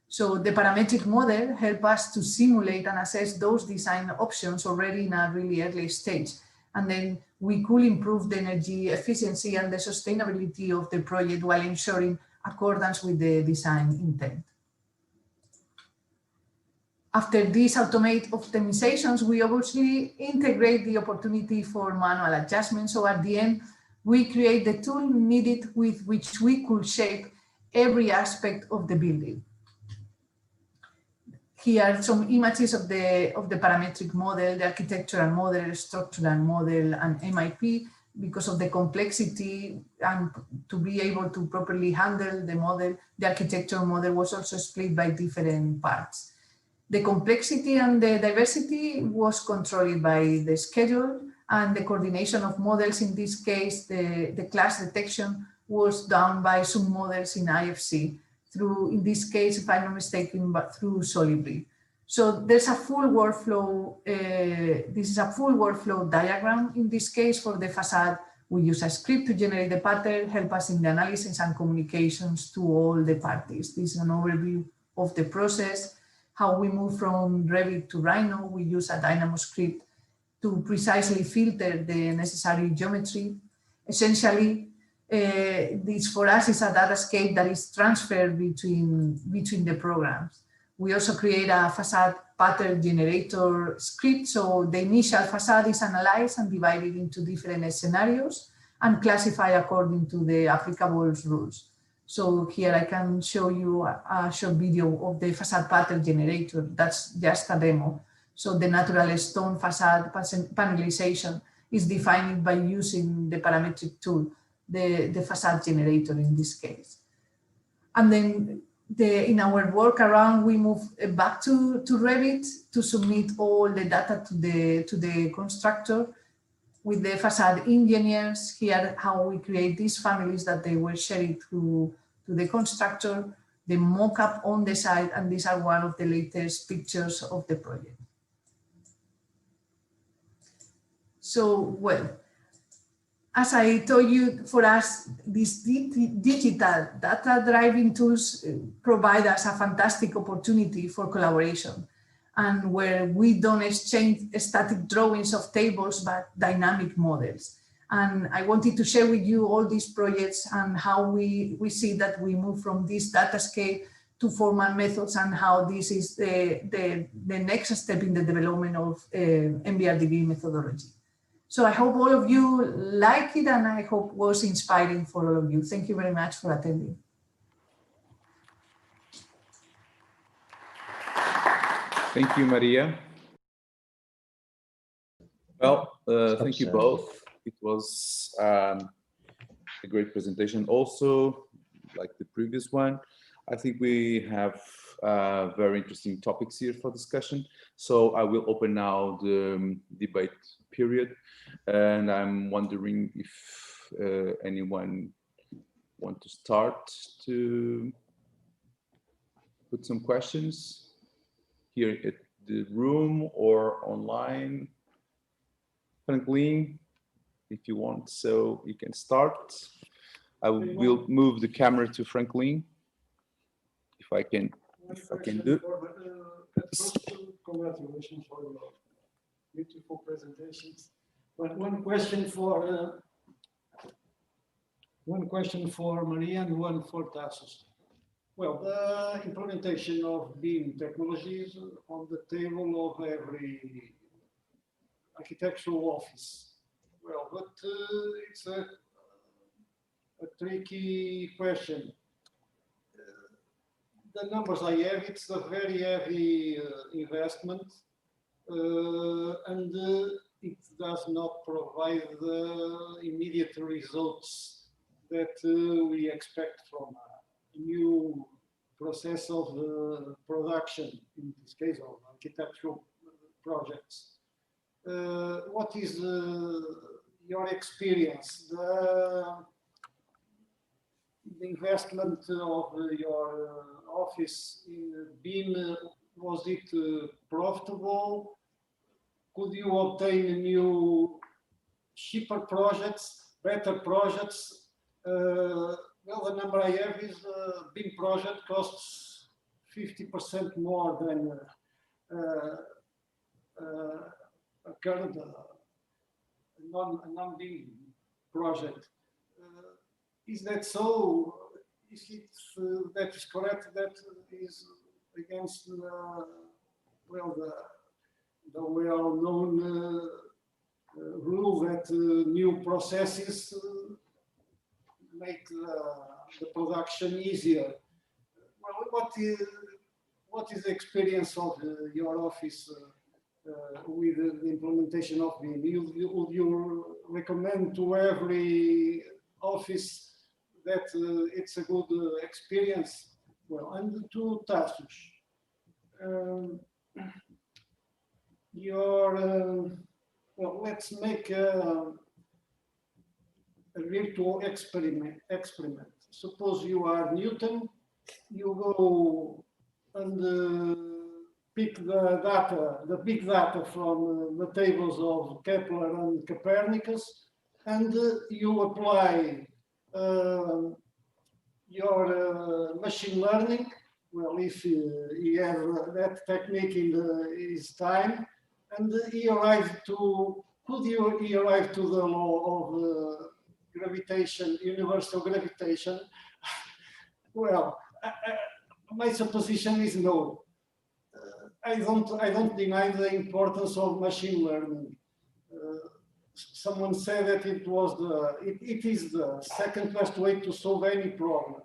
So the parametric model helps us to simulate and assess those design options already in a really early stage. And then we could improve the energy efficiency and the sustainability of the project while ensuring accordance with the design intent. After these optimizations, we obviously integrate the opportunity for manual adjustments. So at the end, we create the tool needed with which we could shape every aspect of the building. Here are some images of the parametric model, the architectural model, structural model, and MIP. Because of the complexity and to be able to properly handle the model, the architectural model was also split by different parts. The complexity and the diversity was controlled by the schedule, and the coordination of models. In this case, the class detection was done by some models in IFC through, in this case, if I'm not mistaken, but through Solibri. So there's a full workflow. This is a full workflow diagram. In this case, for the facade, we use a script to generate the pattern, help us in the analysis and communications to all the parties. This is an overview of the process. How we move from Revit to Rhino, we use a Dynamo script to precisely filter the necessary geometry. Essentially, this for us is a datascape that is transferred between the programs. We also create a facade pattern generator script. So the initial facade is analyzed and divided into different scenarios and classified according to the applicable rules. So here I can show you a short video of the facade pattern generator. That's just a demo. So the natural stone facade panelization is defined by using the parametric tool, the facade generator in this case. And then in our workaround, we move back to Revit to submit all the data to the constructor with the facade engineers. Here, how we create these families that they were sharing to the constructor, the mock-up on the site, and these are one of the latest pictures of the project. So, well, as I told you, for us, these digital data-driving tools provide us a fantastic opportunity for collaboration, and where we don't exchange static drawings of tables, but dynamic models. And I wanted to share with you all these projects and how we see that we move from this Datascape to formal methods, and how this is the next step in the development of MVRDV methodology. So I hope all of you like it, and I hope it was inspiring for all of you. Thank you very much for attending. Thank you, Maria. Well, thank you both. It was a great presentation. Also, like the previous one, I think we have very interesting topics here for discussion. So I will open now the debate period, and I'm wondering if anyone want to start to put some questions here at the room or online. Franklin, if you want, so you can start. I will move the camera to Franklin, if I can do. Congratulations for your beautiful presentations. But one question for Maria and one for Tassos. Well, the implementation of BIM technologies on the table of every architectural office. Well, but it's a tricky question. The numbers I have, it's a very heavy investment, and it does not provide the immediate results that we expect from a new process of production, in this case of architectural projects. What is your experience? The investment of your office in BIM, was it profitable? Could you obtain new, cheaper projects, better projects? Well, the number I have is BIM project costs 50% more than a current non-BIM project. Is that so? Is it that is correct? That is against well, the well-known rule that new processes make the production easier. Well, what is the experience of your office with the implementation of BIM? Would you recommend to every office that it's a good experience? Well, and to Tassos, well, let's make a virtual experiment. Suppose you are Newton, you go and pick the data, the big data from the tables of Kepler and Copernicus, and you apply your machine learning. Well, if he has that technique in his time, and he arrived to, he arrived to the law of gravitation, universal gravitation? Well, my supposition is no. I don't deny the importance of machine learning. Someone said that it is the second best way to solve any problem.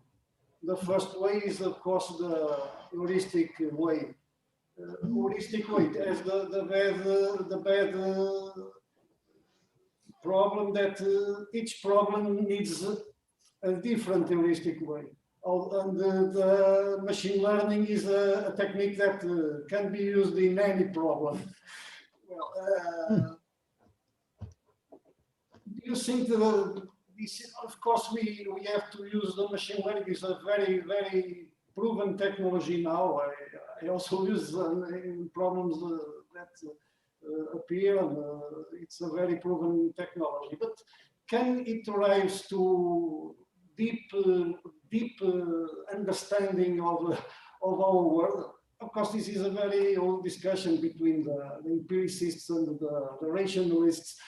The first way is, of course, the heuristic way. Heuristic way as the bad problem that each problem needs a different heuristic way. And the machine learning is a technique that can be used in any problem. Well, do you think this, of course, we have to use the machine learning. It's a very, very proven technology now. I also use in problems that appear, and it's a very proven technology. But can it rise to deep understanding of our world? Of course, this is a very old discussion between the empiricists and the rationalists.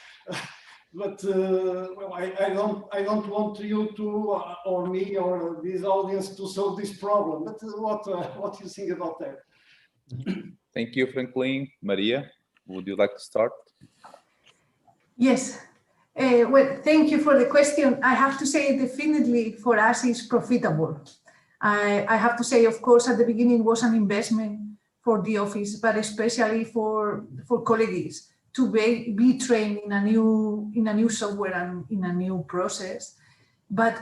But well, I don't want you to, or me, or this audience to solve this problem. But what do you think about that? Thank you, Franklin. Maria, would you like to start? Yes. Well, thank you for the question. I have to say, definitely for us, it's profitable. I have to say, of course, at the beginning was an investment for the office, but especially for colleagues to be trained in a new software and in a new process. But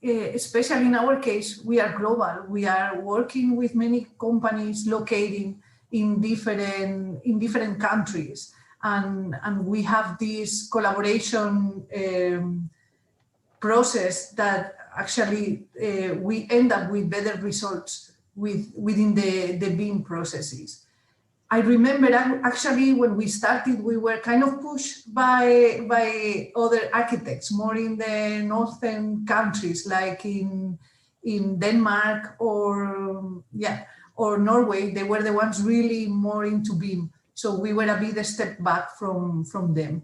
especially in our case, we are global. We are working with many companies located in different countries. And we have this collaboration process that actually we end up with better results within the BIM processes. I remember actually when we started, we were kind of pushed by other architects, more in the northern countries, like in Denmark or Norway. They were the ones really more into BIM. So we were a bit a step back from them.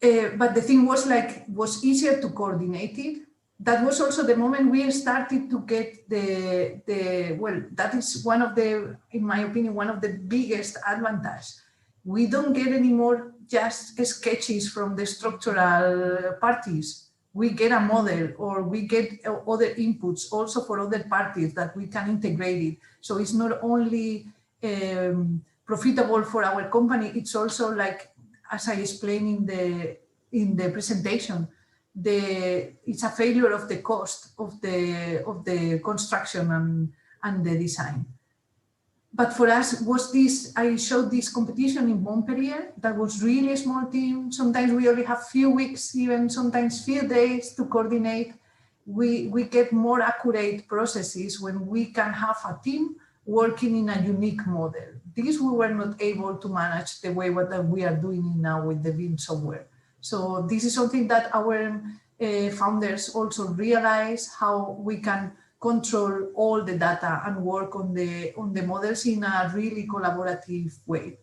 But the thing was was easier to coordinate it. That was also the moment we started to get that is one of the, in my opinion, one of the biggest advantages. We don't get any more just sketches from the structural parties. We get a model, or we get other inputs also for other parties that we can integrate it. So it's not only profitable for our company, it's also, like, as I explained in the presentation, it's a failure of the cost of the construction and the design. But for us, I showed this competition in Montpellier that was really a small team. Sometimes we only have few weeks, even sometimes few days to coordinate. We get more accurate processes when we can have a team working in a unique model. This we were not able to manage the way that we are doing now with the BIM software. So this is something that our founders also realize, how we can control all the data and work on the models in a really collaborative way.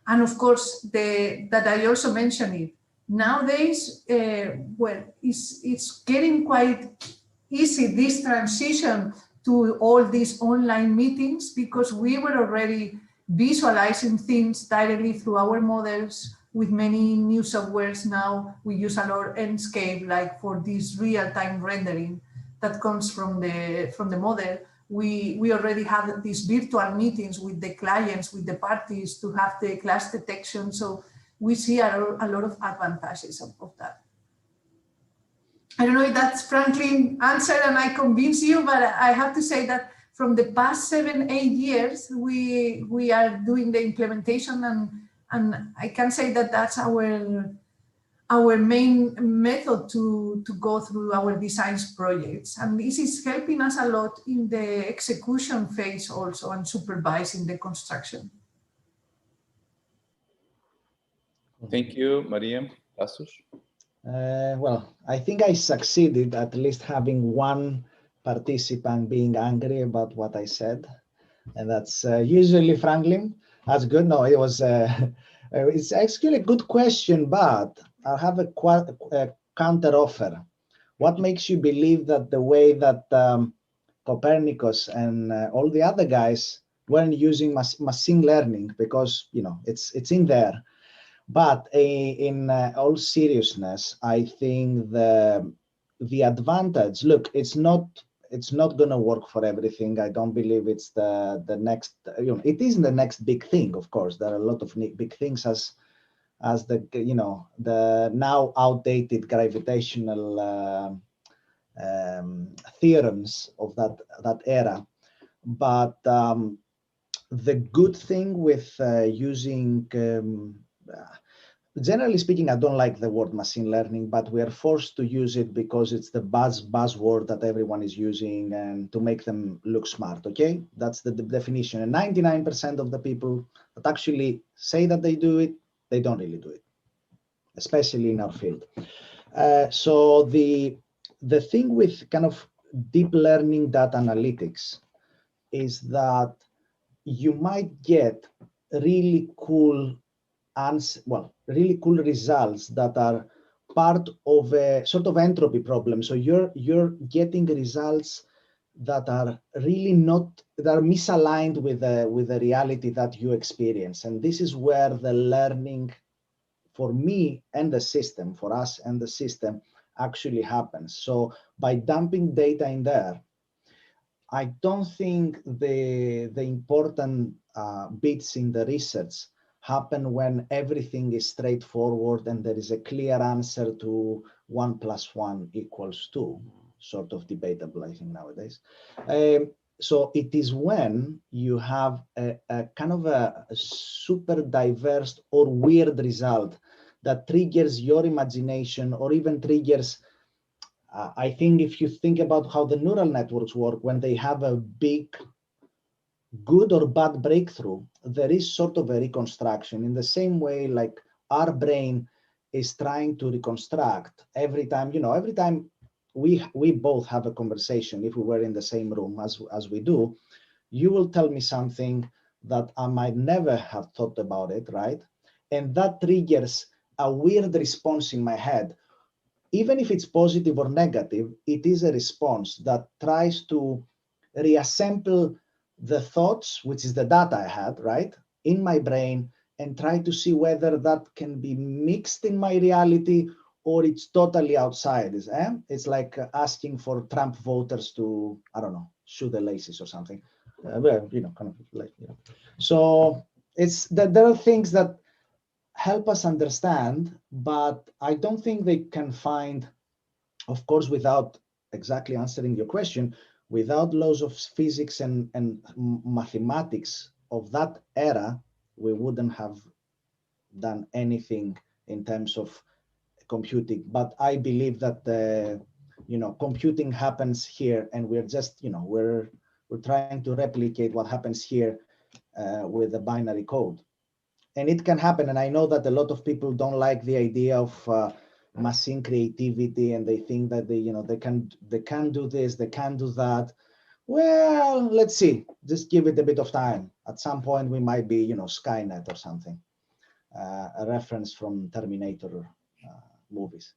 And of course, that I also mentioned it, nowadays, it's getting quite easy, this transition to all these online meetings, because we were already visualizing things directly through our models. With many new softwares now, we use a lot Enscape, like for this real-time rendering that comes from the model. We already have these virtual meetings with the clients, with the parties, to have the clash detection. So we see a lot of advantages of that. I don't know if that's Franklin answer and I convince you, but I have to say that from the past 7-8 years, we are doing the implementation, and I can say that that's our main method to go through our designs projects. And this is helping us a lot in the execution phase also, and supervising the construction. Thank you, Maria. Passos? Well, I think I succeeded at least having one participant being angry about what I said. And that's usually Franklin. That's good. No, it was, it's actually a good question, but I'll have a counter offer. What makes you believe that the way that Copernicus and all the other guys weren't using machine learning? Because, you know, it's in there. But in all seriousness, I think the advantage, look, it's not it's not going to work for everything. I don't believe it's the next, it isn't the next big thing. Of course, there are a lot of big things as the, the now outdated gravitational theorems of that era. But the good thing with using, generally speaking, I don't like the word machine learning, but we are forced to use it because it's the buzzword that everyone is using and to make them look smart, okay? That's the definition. And 99% of the people that actually say that they do it, they don't really do it, especially in our field. So the thing with kind of deep learning data analytics is that you might get really cool really cool results that are part of a sort of entropy problem. So you're getting results that are really that are misaligned with the reality that you experience. And this is where the learning for me and the system, for us and the system, actually happens. So by dumping data in there, I don't think the important bits in the research happen when everything is straightforward and there is a clear answer to 1 + 1 = 2, sort of debatable, I think, nowadays. So it is when you have a kind of a super diverse or weird result that triggers your imagination or even triggers, I think if you think about how the neural networks work, when they have a big, good or bad breakthrough, there is sort of a reconstruction in the same way like our brain is trying to reconstruct every time, every time we both have a conversation, if we were in the same room as we do, you will tell me something that I might never have thought about it, right? And that triggers a weird response in my head. Even if it's positive or negative, it is a response that tries to reassemble the thoughts, which is the data I had, right, in my brain, and try to see whether that can be mixed in my reality or it's totally outside. It's like asking for Trump voters to, I don't know, shoot the laces or something. Well, kind of like, So it's that there are things that help us understand, but I don't think they can find, of course, without exactly answering your question, without laws of physics and mathematics of that era, we wouldn't have done anything in terms of computing. But I believe that computing happens here, and we're just, we're trying to replicate what happens here with the binary code. And it can happen. And I know that a lot of people don't like the idea of machine creativity, and they think that they can do this, they can do that. Well, let's see. Just give it a bit of time. At some point, we might be, Skynet or something. A reference from Terminator movies.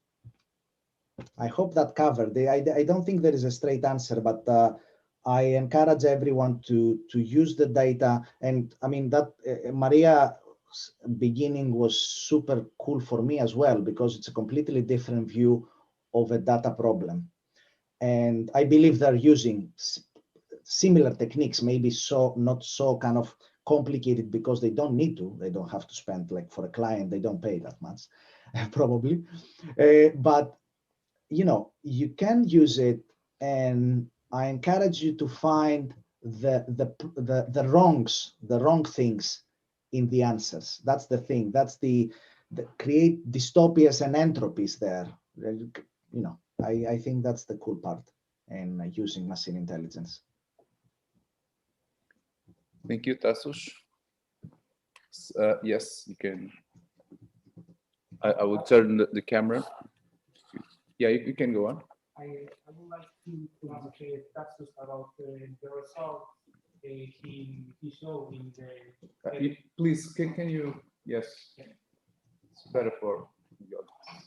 I hope that covered. I don't think there is a straight answer, but I encourage everyone to use the data. And I mean that Maria beginning was super cool for me as well, because it's a completely different view of a data problem. And I believe they're using similar techniques, maybe not so kind of complicated, because they don't need to. They don't have to spend, like for a client, they don't pay that much, probably. But you can use it, and I encourage you to find the wrong things in the answers. That's the thing. That's the create dystopias and entropies there. I think that's the cool part in using machine intelligence. Thank you, Tassos. Yes, you can. I will turn the camera. Yeah, you can go on. I would like to ask Tassos about the results he showed in the. Please, can you? Yes, it's better for the audience.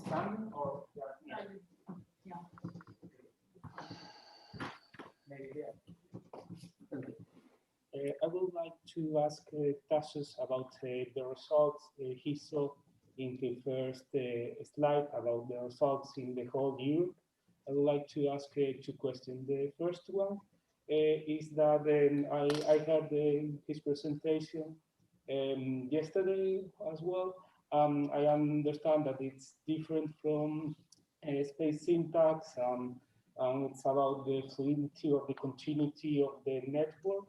Standing or yeah. Maybe yeah. I would like to ask Tassos about the results he saw in the first slide about the results in the whole Europe. I would like to ask two questions. The first one is that I had his presentation yesterday as well. I understand that it's different from space syntax, and it's about the fluidity or the continuity of the network.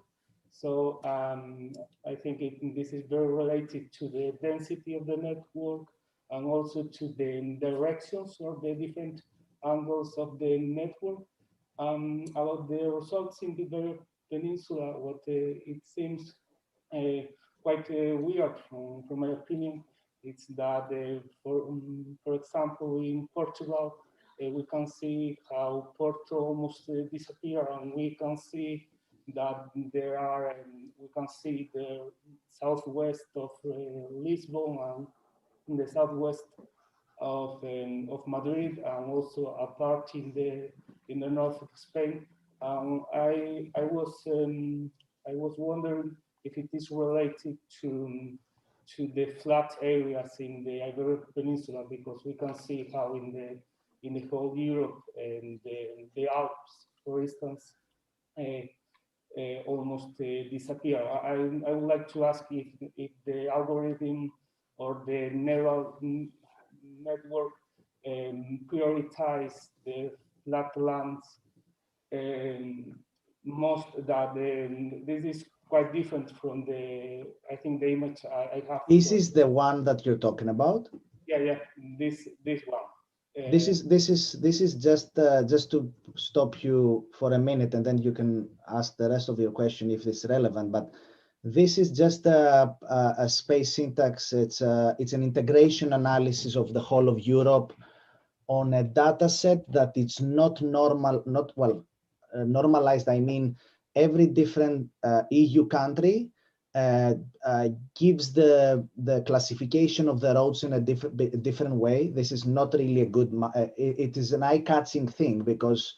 So I think this is very related to the density of the network and also to the directions or the different angles of the network. About the results in the Iberian Peninsula, what it seems quite weird from my opinion, it's that for example, in Portugal, we can see how Porto almost disappear, and we can see that there are, we can see the southwest of Lisbon and in the southwest of Madrid, and also a part in the north of Spain. I was wondering if it is related to the flat areas in the Iberian Peninsula, because we can see how in the whole Europe and the Alps, for instance, almost disappear. I would like to ask if the algorithm or the neural network prioritize the flat lands most, that this is quite different from I think the image I have. This is the one that you're talking about? Yeah, this one. This is just to stop you for a minute, and then you can ask the rest of your question if it's relevant. But this is just a space syntax. It's an integration analysis of the whole of Europe on a data set that it's not normal, normalized. I mean, every different EU country gives the classification of the roads in a different way. This is not really a good, it is an eye-catching thing, because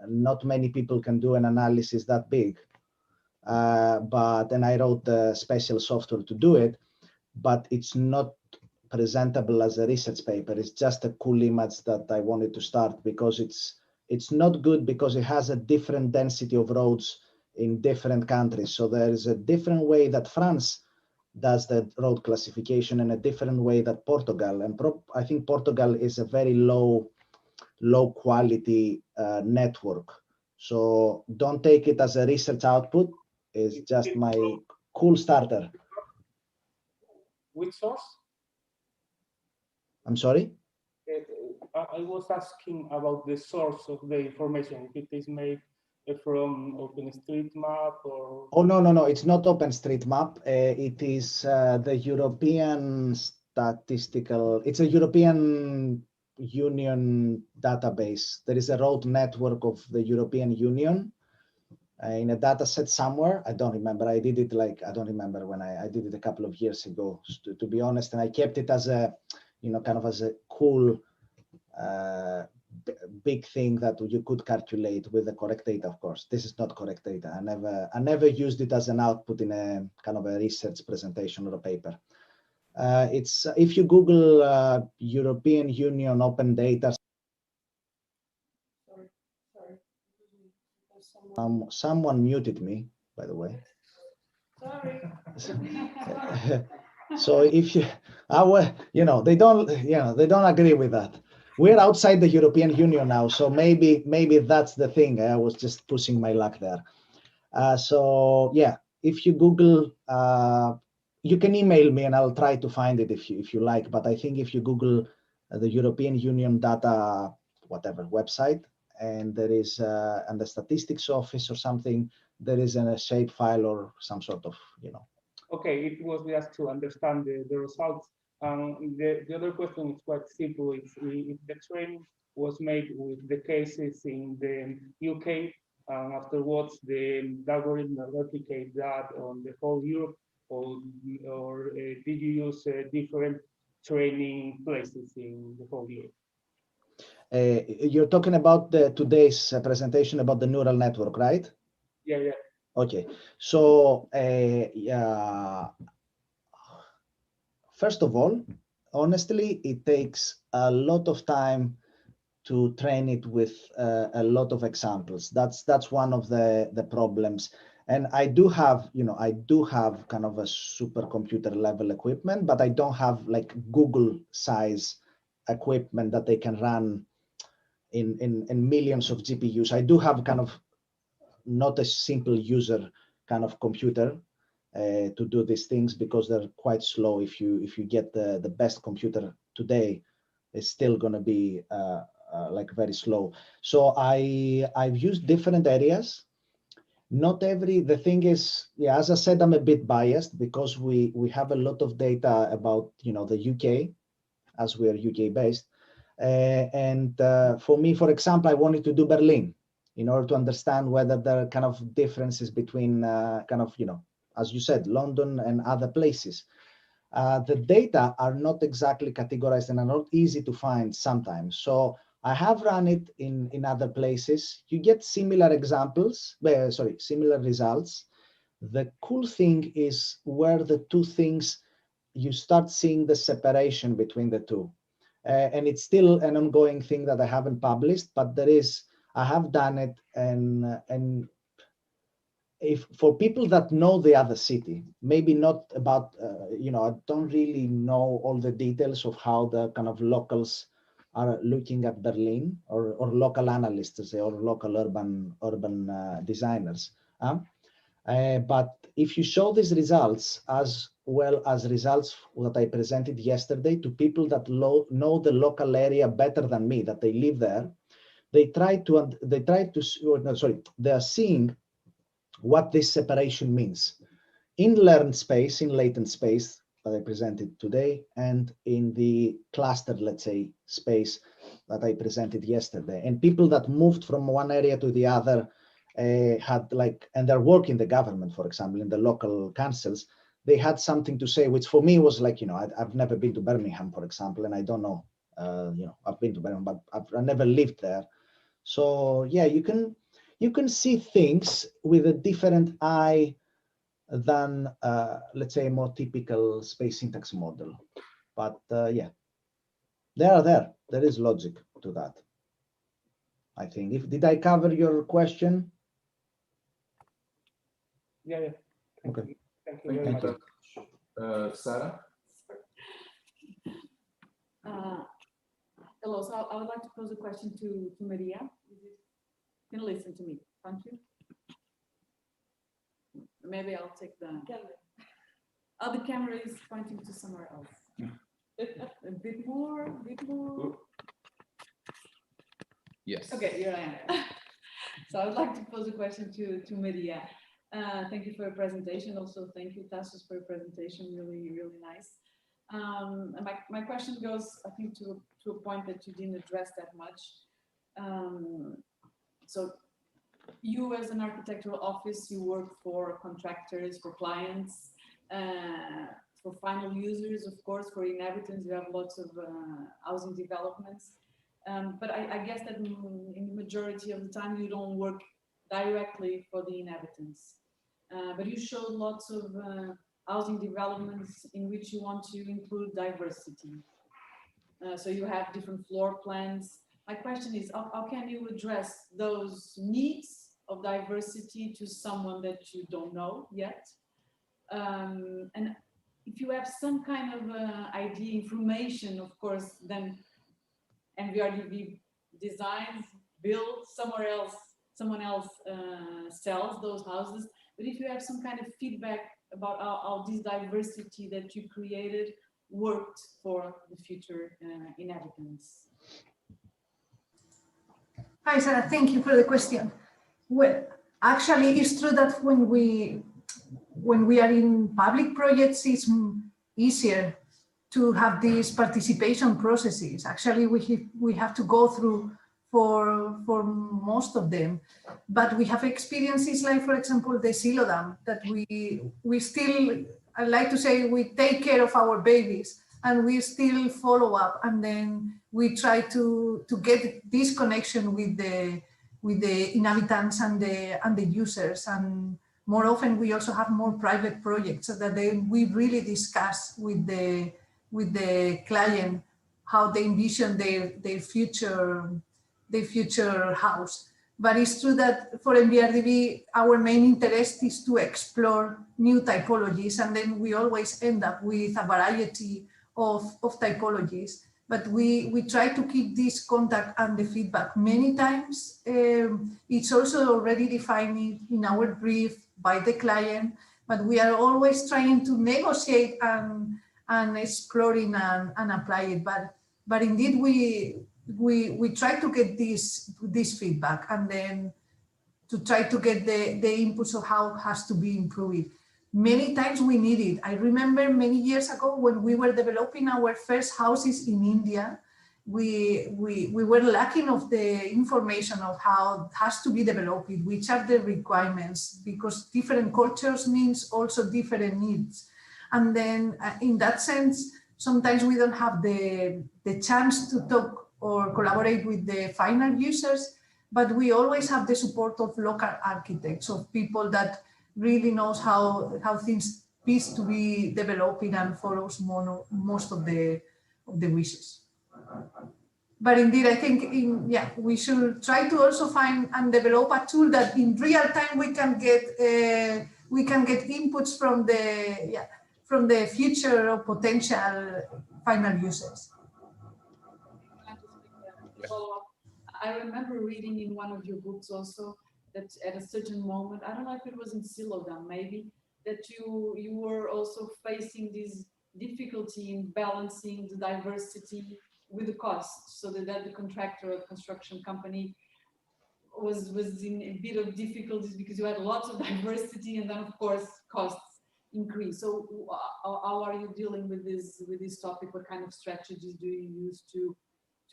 not many people can do an analysis that big. And I wrote the special software to do it, but it's not presentable as a research paper. It's just a cool image that I wanted to start, because it's not good, because it has a different density of roads in different countries. So there is a different way that France does the road classification, and a different way that Portugal. And I think Portugal is a very low quality network. So don't take it as a research output. It's just my cool starter. Which source? I'm sorry? I was asking about the source of the information, if it is made from OpenStreetMap or... Oh, no, it's not OpenStreetMap. It is the European statistical, it's a European Union database. There is a road network of the European Union in a data set somewhere. I don't remember. I did it I don't remember when I did it a couple of years ago, to be honest. And I kept it as a, kind of as a cool, big thing that you could calculate with the correct data. Of course, this is not correct data. I never used it as an output in a kind of a research presentation or a paper. It's if you Google European Union open data. Someone muted me, by the way. Sorry. So if you, they don't agree with that. We're outside the European Union now, so maybe that's the thing. I was just pushing my luck there. So yeah, if you Google, you can email me and I'll try to find it if you like. But I think if you Google the European Union data, whatever website, and there is and the statistics office or something, there is a shape file or some sort of, Okay, it was just to understand the results. The other question is quite simple. If the training was made with the cases in the UK, and afterwards the algorithm replicate that on the whole Europe, or did you use different training places in the whole Europe? You're talking about today's presentation about the neural network, right? Yeah. Okay, so first of all, honestly, it takes a lot of time to train it with a lot of examples. That's one of the problems. And I do have, I do have kind of a supercomputer level equipment, but I don't have like Google size equipment that they can run in millions of GPUs. I do have kind of not a simple user kind of computer to do these things, because they're quite slow. If you get the best computer today, it's still going to be like very slow. So I've used different areas. Not every, the thing is, yeah, as I said, I'm a bit biased because we have a lot of data about, the UK, as we are UK based. And for me, for example, I wanted to do Berlin in order to understand whether there are kind of differences between kind of, as you said, London and other places. The data are not exactly categorized and are not easy to find sometimes. So I have run it in other places. You get similar examples, similar results. The cool thing is where the two things, you start seeing the separation between the two. And it's still an ongoing thing that I haven't published, but I have done it. And if for people that know the other city, maybe not about, I don't really know all the details of how the kind of locals are looking at Berlin, or local analysts, or local urban designers. But if you show these results as well as results that I presented yesterday to people that know the local area better than me, that they live there, they are seeing what this separation means in learned space, in latent space that I presented today, and in the clustered, let's say, space that I presented yesterday. And people that moved from one area to the other had and they're working in the government, for example, in the local councils, they had something to say, which for me was like, I've never been to Birmingham, for example, and I don't know, I've been to Birmingham, but I've never lived there. So yeah, you can see things with a different eye than, let's say, a more typical space syntax model. But yeah, there is logic to that, I think. Did I cover your question? Yeah. Okay. Thank you very much. Sarah? Hello, so I would like to pose a question to Maria. You can listen to me, can't you? Maybe I'll take the camera. Oh, the camera is pointing to somewhere else. A bit more. Yes. Okay, here I am. So I would like to pose a question to Maria. Thank you for your presentation. Also, thank you, Tassos, for your presentation. Really, really nice. And my question goes, I think, to a point that you didn't address that much. So you, as an architectural office, you work for contractors, for clients, for final users, of course, for inhabitants. You have lots of housing developments. But I guess that in the majority of the time, you don't work directly for the inhabitants. But you showed lots of housing developments in which you want to include diversity. So you have different floor plans. My question is, how can you address those needs of diversity to someone that you don't know yet? And if you have some kind of idea, information, of course, then MVRDV designs, builds, someone else sells those houses. But if you have some kind of feedback about how this diversity that you created worked for the future inhabitants. Hi, Sarah. Thank you for the question. Well, actually, it's true that when we are in public projects, it's easier to have these participation processes. Actually, we have to go through for most of them, but we have experiences like, for example, the silo dam, that we still, I like to say, we take care of our babies and we still follow up, and then we try to get this connection with the inhabitants and the users. And more often we also have more private projects so that we really discuss with the client how they envision their future the future house. But it's true that for MVRDV, our main interest is to explore new typologies, and then we always end up with a variety of typologies. But we try to keep this contact and the feedback many times. It's also already defined in our brief by the client, but we are always trying to negotiate and exploring and apply it. But indeed, we try to get this feedback, and then to try to get the inputs of how it has to be improved. Many times we need it. I remember many years ago when we were developing our first houses in India, we were lacking of the information of how it has to be developed, which are the requirements, because different cultures means also different needs. And then in that sense, sometimes we don't have the chance to talk or collaborate with the final users, but we always have the support of local architects, of people that really knows how things piece to be developing and follows most of the wishes. But indeed, I think we should try to also find and develop a tool that in real time we can get inputs from the future or potential final users. I remember reading in one of your books also that at a certain moment, I don't know if it was in Silodan maybe, that you were also facing this difficulty in balancing the diversity with the cost, so that the contractor or construction company was in a bit of difficulties because you had lots of diversity, and then of course costs increase. So how are you dealing with this topic? What kind of strategies do you use to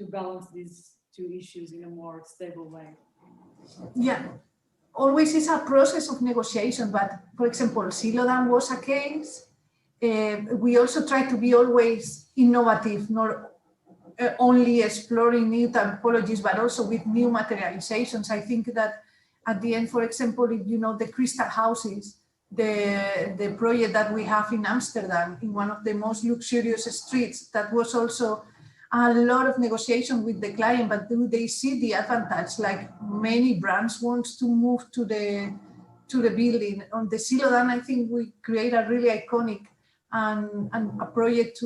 balance these two issues in a more stable way? Yeah, always is a process of negotiation, but for example, Silodan was a case. We also try to be always innovative, not only exploring new typologies, but also with new materializations. I think that at the end, for example, if you know the crystal houses, the project that we have in Amsterdam, in one of the most luxurious streets, that was also a lot of negotiation with the client, but do they see the advantage? Like many brands want to move to the building. On the Silodan, I think we create a really iconic and a project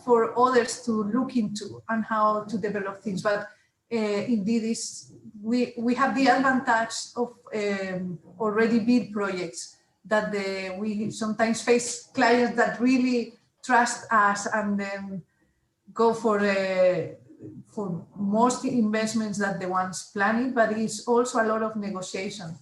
for others to look into and how to develop things. But indeed, we have the advantage of already built projects that we sometimes face clients that really trust us and then go for most investments than the ones planning, but it's also a lot of negotiation.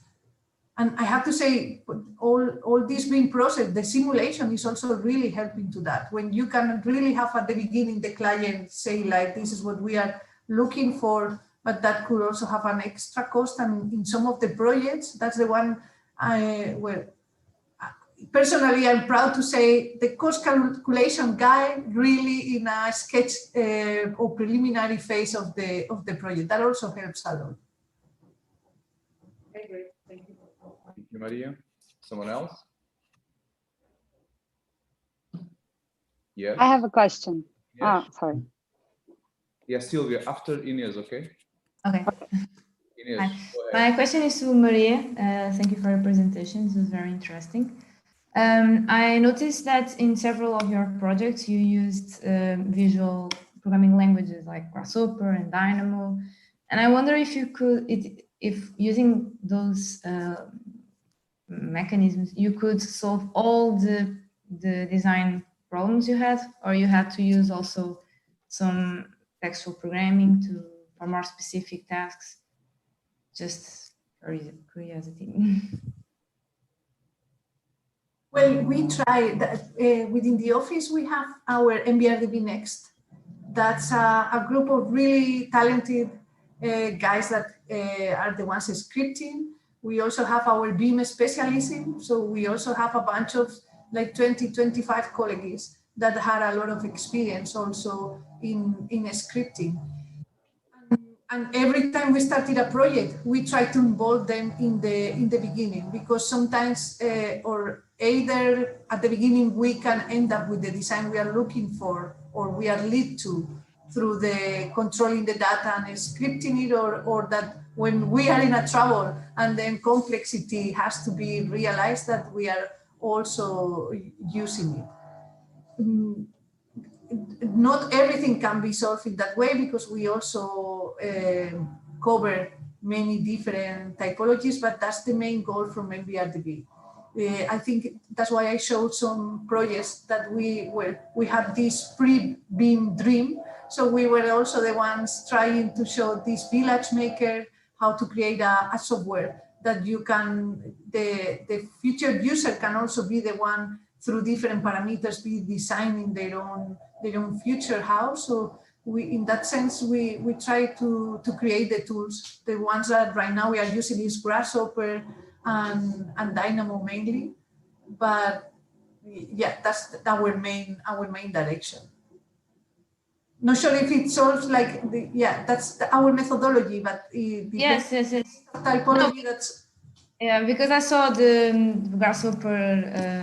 And I have to say, all this being processed, the simulation is also really helping to that. When you can really have at the beginning the client say like, this is what we are looking for, but that could also have an extra cost. And in some of the projects, that's the one personally, I'm proud to say the cost calculation guide really in a sketch or preliminary phase of the project. That also helps a lot. Okay, great. Thank you. Thank you, Maria. Someone else? Yes. I have a question. Yes. Oh, sorry. Yeah, Sylvia, after Inez, okay? Okay. Inez, Hi. My question is to Maria. Thank you for your presentation. This was very interesting. I noticed that in several of your projects, you used visual programming languages like Grasshopper and Dynamo. And I wonder if you could, if using those mechanisms, you could solve all the design problems you had, or you had to use also some textual programming for more specific tasks. Just curiosity. Well, we try that within the office. We have our MVRDV Next. That's a group of really talented guys that are the ones scripting. We also have our BIM specialism. So we also have a bunch of like 20, 25 colleagues that had a lot of experience also in scripting. And every time we started a project, we try to involve them in the beginning, because sometimes or either at the beginning we can end up with the design we are looking for or we are led to, through the controlling the data and scripting it, or that when we are in a trouble and then complexity has to be realized, that we are also using it. Not everything can be solved in that way, because we also cover many different typologies, but that's the main goal from MVRDV. I think that's why I showed some projects that we had this pre-BIM dream. So we were also the ones trying to show this village maker how to create a software that you can, the future user can also be the one through different parameters be designing their own future house. So in that sense, we try to create the tools. The ones that right now we are using is Grasshopper and Dynamo mainly, but yeah, that's our main direction. Not sure if it solves like that's our methodology, but yes. Typology, that's. Yeah, because I saw the Grasshopper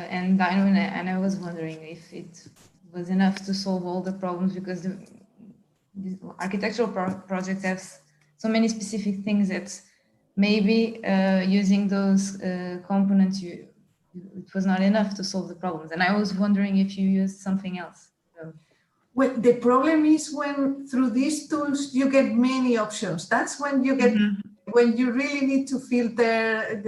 and Dynamo, and I was wondering if it was enough to solve all the problems, because the architectural projects have so many specific things that maybe using those components, it was not enough to solve the problems. And I was wondering if you used something else. Well, the problem is when through these tools you get many options. That's when you get when you really need to filter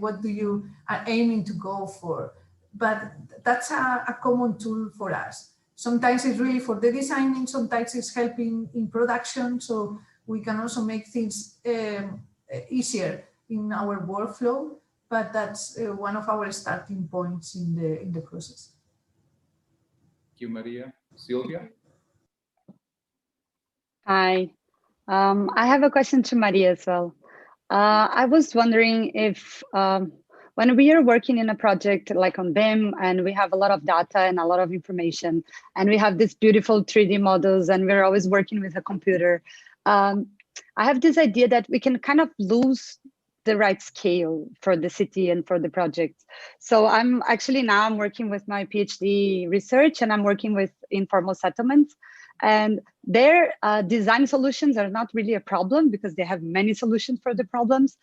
what you are aiming to go for. But that's a common tool for us. Sometimes it's really for the designing, sometimes it's helping in production. So we can also make things easier in our workflow, but that's one of our starting points in the process. Thank you, Maria. Sylvia? Hi. I have a question to Maria as well. I was wondering if when we are working in a project like on BIM and we have a lot of data and a lot of information and we have these beautiful 3D models and we're always working with a computer, I have this idea that we can kind of lose the right scale for the city and for the project. So I'm working with my PhD research, and I'm working with informal settlements, and their design solutions are not really a problem because they have many solutions for the problems.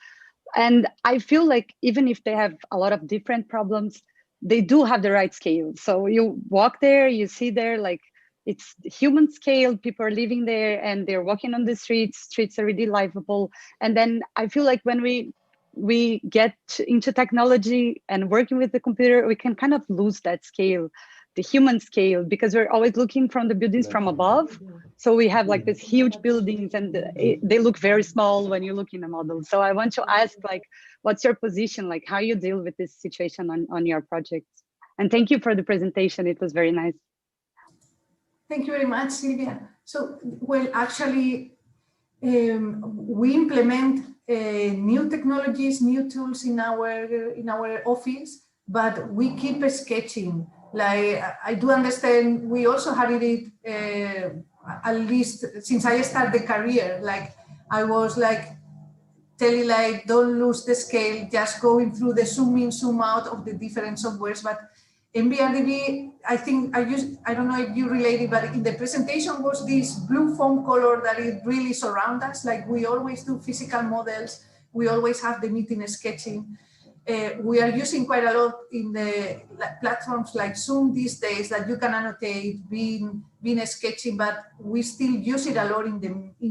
And I feel like even if they have a lot of different problems, they do have the right scale. So you walk there, you see there, like, it's human scale, people are living there and they're walking on the streets are really livable. And then I feel like when we get into technology and working with the computer, we can kind of lose that scale, the human scale, because we're always looking from the buildings from above. So we have like these huge buildings and they look very small when you look in the model. So I want to ask, like, what's your position, like how you deal with this situation on your projects? And thank you for the presentation, it was very nice. Thank you very much, Sylvia. So, well, actually, we implement new technologies, new tools in our office, but we keep sketching. Like, I do understand, we also had it, at least since I started the career, like I was like telling, like, don't lose the scale, just going through the zoom in, zoom out of the different softwares. But MVRDV, I think I don't know if you related, but in the presentation was this blue foam color that it really surrounds us. Like, we always do physical models. We always have the meeting sketching. We are using quite a lot in the platforms like Zoom these days that you can annotate, being sketching, but we still use it a lot in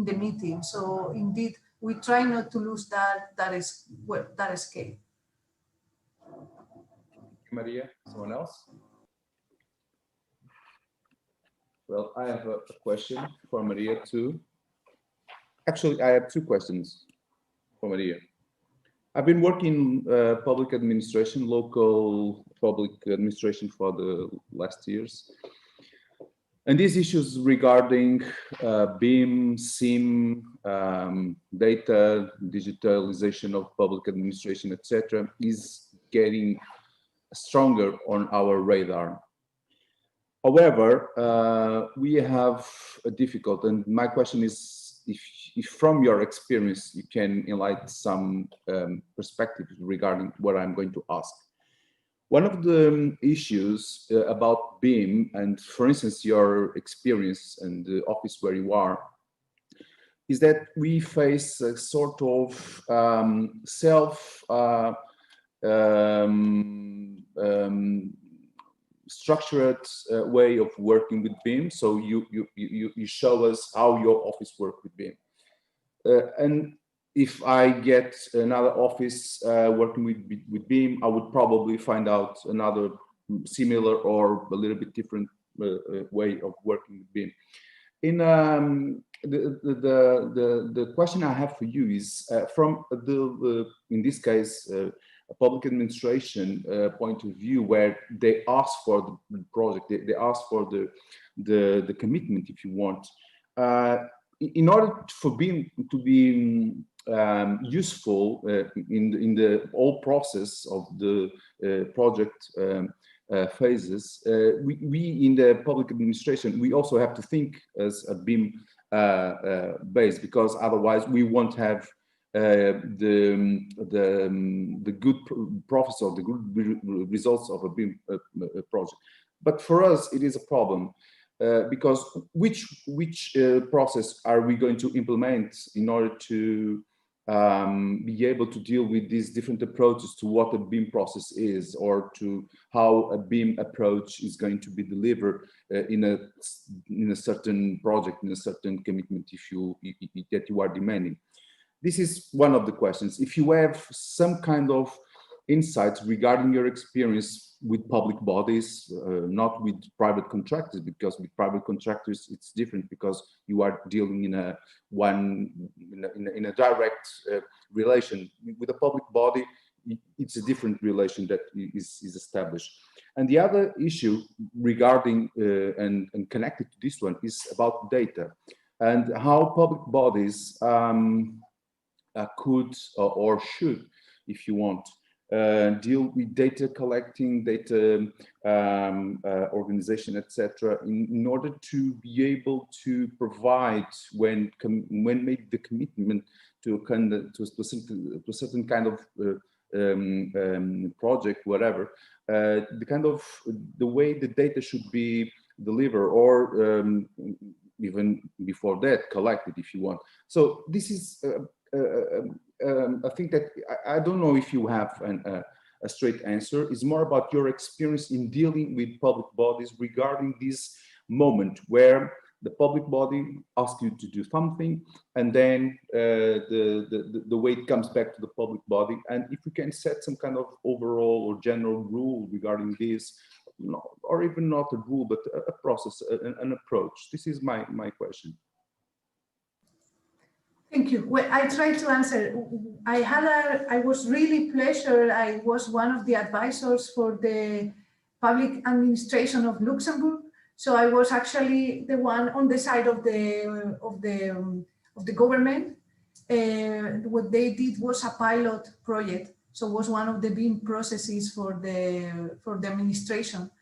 the meeting. So indeed, we try not to lose that scale. Maria, someone else? Well, I have a question for Maria too. Actually, I have two questions for Maria. I've been working public administration, local public administration for the last years. And these issues regarding BIM, SIM, data, digitalization of public administration, etc., is getting stronger on our radar. However, we have a difficulty, and my question is, if from your experience you can enlighten some perspective regarding what I'm going to ask. One of the issues about BIM, and for instance, your experience and the office where you are, is that we face a sort of structured way of working with BIM. So you show us how your office works with BIM. And if I get another office working with BIM, I would probably find out another similar or a little bit different way of working with BIM. In the question I have for you is from in this case a public administration point of view, where they ask for the project, they ask for the commitment, if you want. In order for BIM to be useful in the whole process of the project phases, we in the public administration, we also have to think as a BIM base, because otherwise we won't have the good profits or the good results of a BIM project. But for us, it is a problem. Because which process are we going to implement in order to be able to deal with these different approaches to what a BIM process is, or to how a BIM approach is going to be delivered in a certain project, in a certain commitment that you are demanding? This is one of the questions. If you have some kind of insights regarding your experience with public bodies, not with private contractors, because with private contractors it's different, because you are dealing in a direct relation. With a public body, it's a different relation that is established. And the other issue regarding and connected to this one is about data, and how public bodies could or should, if you want, deal with data collecting, data organization, etc., in order to be able to provide, when made the commitment to a certain kind of project, whatever, the way the data should be delivered, or even before that, collected, if you want. So this is I think that I don't know if you have a straight answer. It's more about your experience in dealing with public bodies regarding this moment where the public body asks you to do something, and then the way it comes back to the public body. And if you can set some kind of overall or general rule regarding this, or even not a rule, but a process, an approach. This is my question. Thank you. Well, I tried to answer. I was really pleasured. I was one of the advisors for the public administration of Luxembourg. So I was actually the one on the side of the government. What they did was a pilot project. So it was one of the BIM processes for the administration,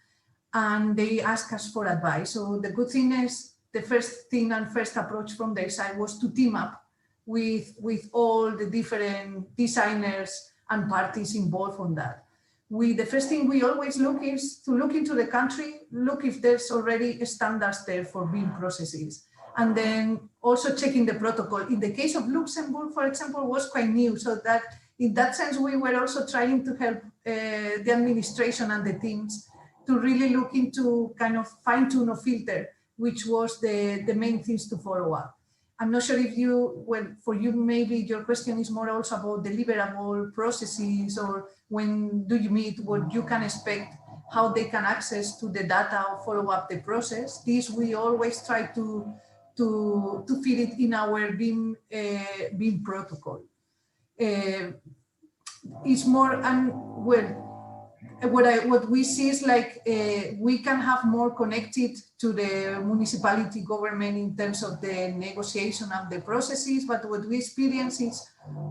and they asked us for advice. So the good thing is, the first thing and first approach from their side was to team up with all the different designers and parties involved on that. The first thing we always look is to look into the country, look if there's already standards there for BIM processes, and then also checking the protocol. In the case of Luxembourg, for example, was quite new, so that in that sense we were also trying to help the administration and the teams to really look into kind of fine-tune or filter, which was the main things to follow up. I'm not sure if for you, maybe your question is more also about deliverable processes, or when do you meet, what you can expect, how they can access to the data or follow up the process. This we always try to fit it in our BIM protocol. It's more, what we see is like we can have more connected to the municipality government in terms of the negotiation of the processes, but what we experience is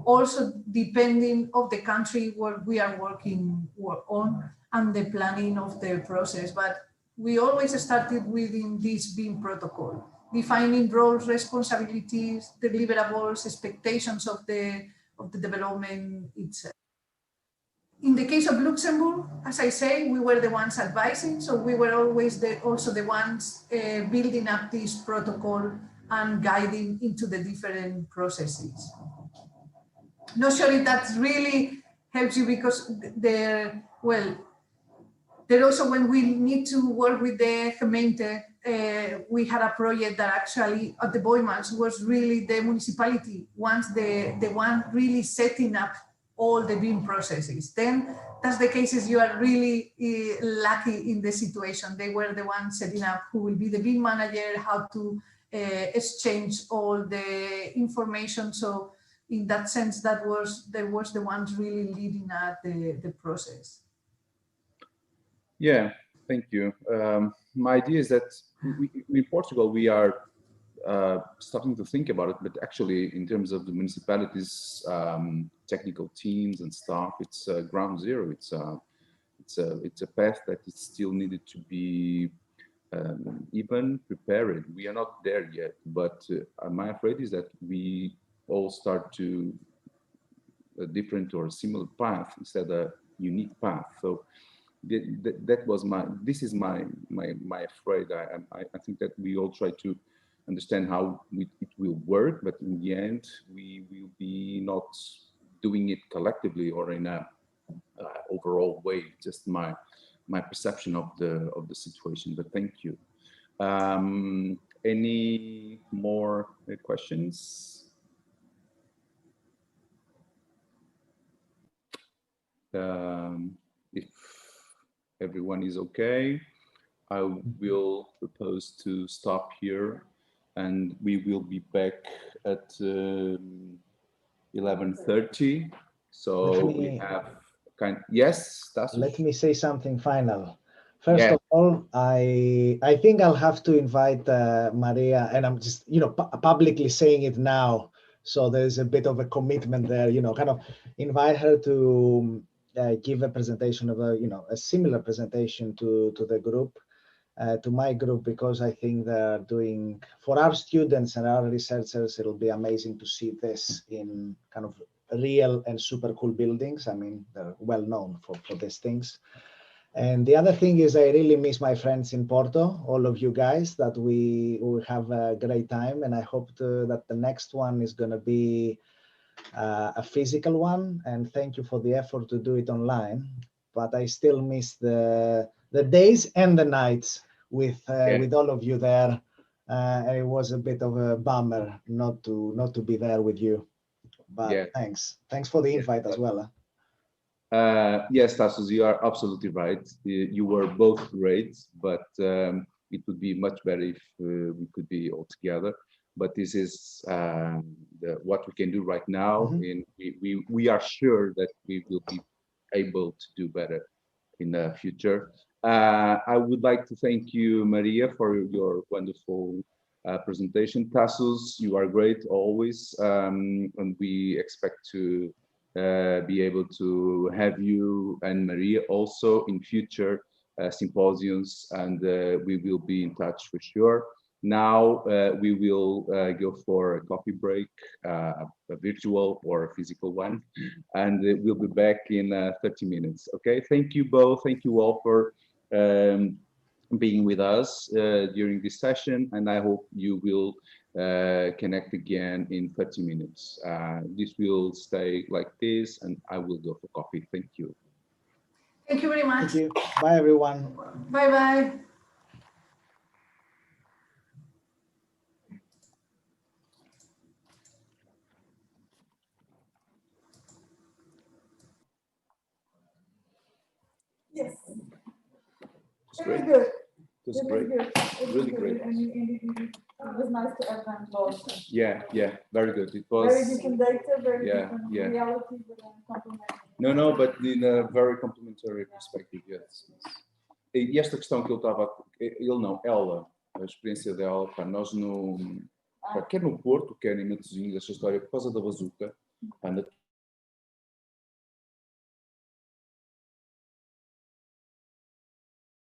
also depending of the country where we are working on and the planning of the process. But we always started within this BIM protocol, defining roles, responsibilities, deliverables, expectations of the development itself. in the case of Luxembourg, as I say, we were the ones advising, so we were always also the ones building up this protocol and guiding into the different processes. Not sure if that really helps you, because there also, when we need to work with the Gemeente, we had a project that actually at the Boymans was really the municipality, the one really setting up all the BIM processes. Then that's the cases you are really lucky in the situation. They were the ones setting up who will be the BIM manager, how to exchange all the information. So in that sense, they was the ones really leading at the process. Yeah, thank you. My idea is that in Portugal, we are starting to think about it, but actually in terms of the municipalities, technical teams and staff, it's ground zero. It's a path that is still needed to be even prepared. We are not there yet, but my afraid is that we all start to a different or similar path instead of a unique path. So this is my afraid. I think that we all try to understand how it will work, but in the end, we will be not doing it collectively or in a overall way. Just my perception of the situation. But thank you. Any more questions? If everyone is okay, I will propose to stop here, and we will be back at 11:30. So we have yes, that's. Let me say something final. First of all, I think I'll have to invite Maria, and I'm just publicly saying it now. So there's a bit of a commitment there, kind of invite her to give a presentation of a similar presentation to the group, to my group, because I think they're doing, for our students and our researchers, it'll be amazing to see this in kind of real and super cool buildings. I mean, they're well known for these things. And the other thing is I really miss my friends in Porto, all of you guys, that we have a great time. And I hope that the next one is going to be a physical one. And thank you for the effort to do it online. But I still miss the days and the nights with all of you there. It was a bit of a bummer not to be there with you. But thanks for the invite as well. Yes, Tassos, you are absolutely right. You were both great, but it would be much better if we could be all together. But this is what we can do right now, and we are sure that we will be able to do better in the future. I would like to thank you, Maria, for your wonderful presentation. Tassos, you are great always, and we expect to be able to have you and Maria also in future symposiums, and we will be in touch for sure. Now we will go for a coffee break, a virtual or a physical one, and we'll be back in 30 minutes. Okay, thank you both. Thank you all for being with us during this session, and I hope you will connect again in 30 minutes. This will stay like this, and I will go for coffee. Thank you. Thank you very much. Thank you. Bye, everyone. Bye-bye. Yes. Great. Good. It was great. Really great. It was nice to have them both. Yeah, very good. It was very different data, very different reality, but complementary. No, but in a very complementary perspective, yes. E esta questão que ela, a experiência dela, pá, nós quer no Porto, quer em Matosinhos, esta história, por causa da bazuca, anda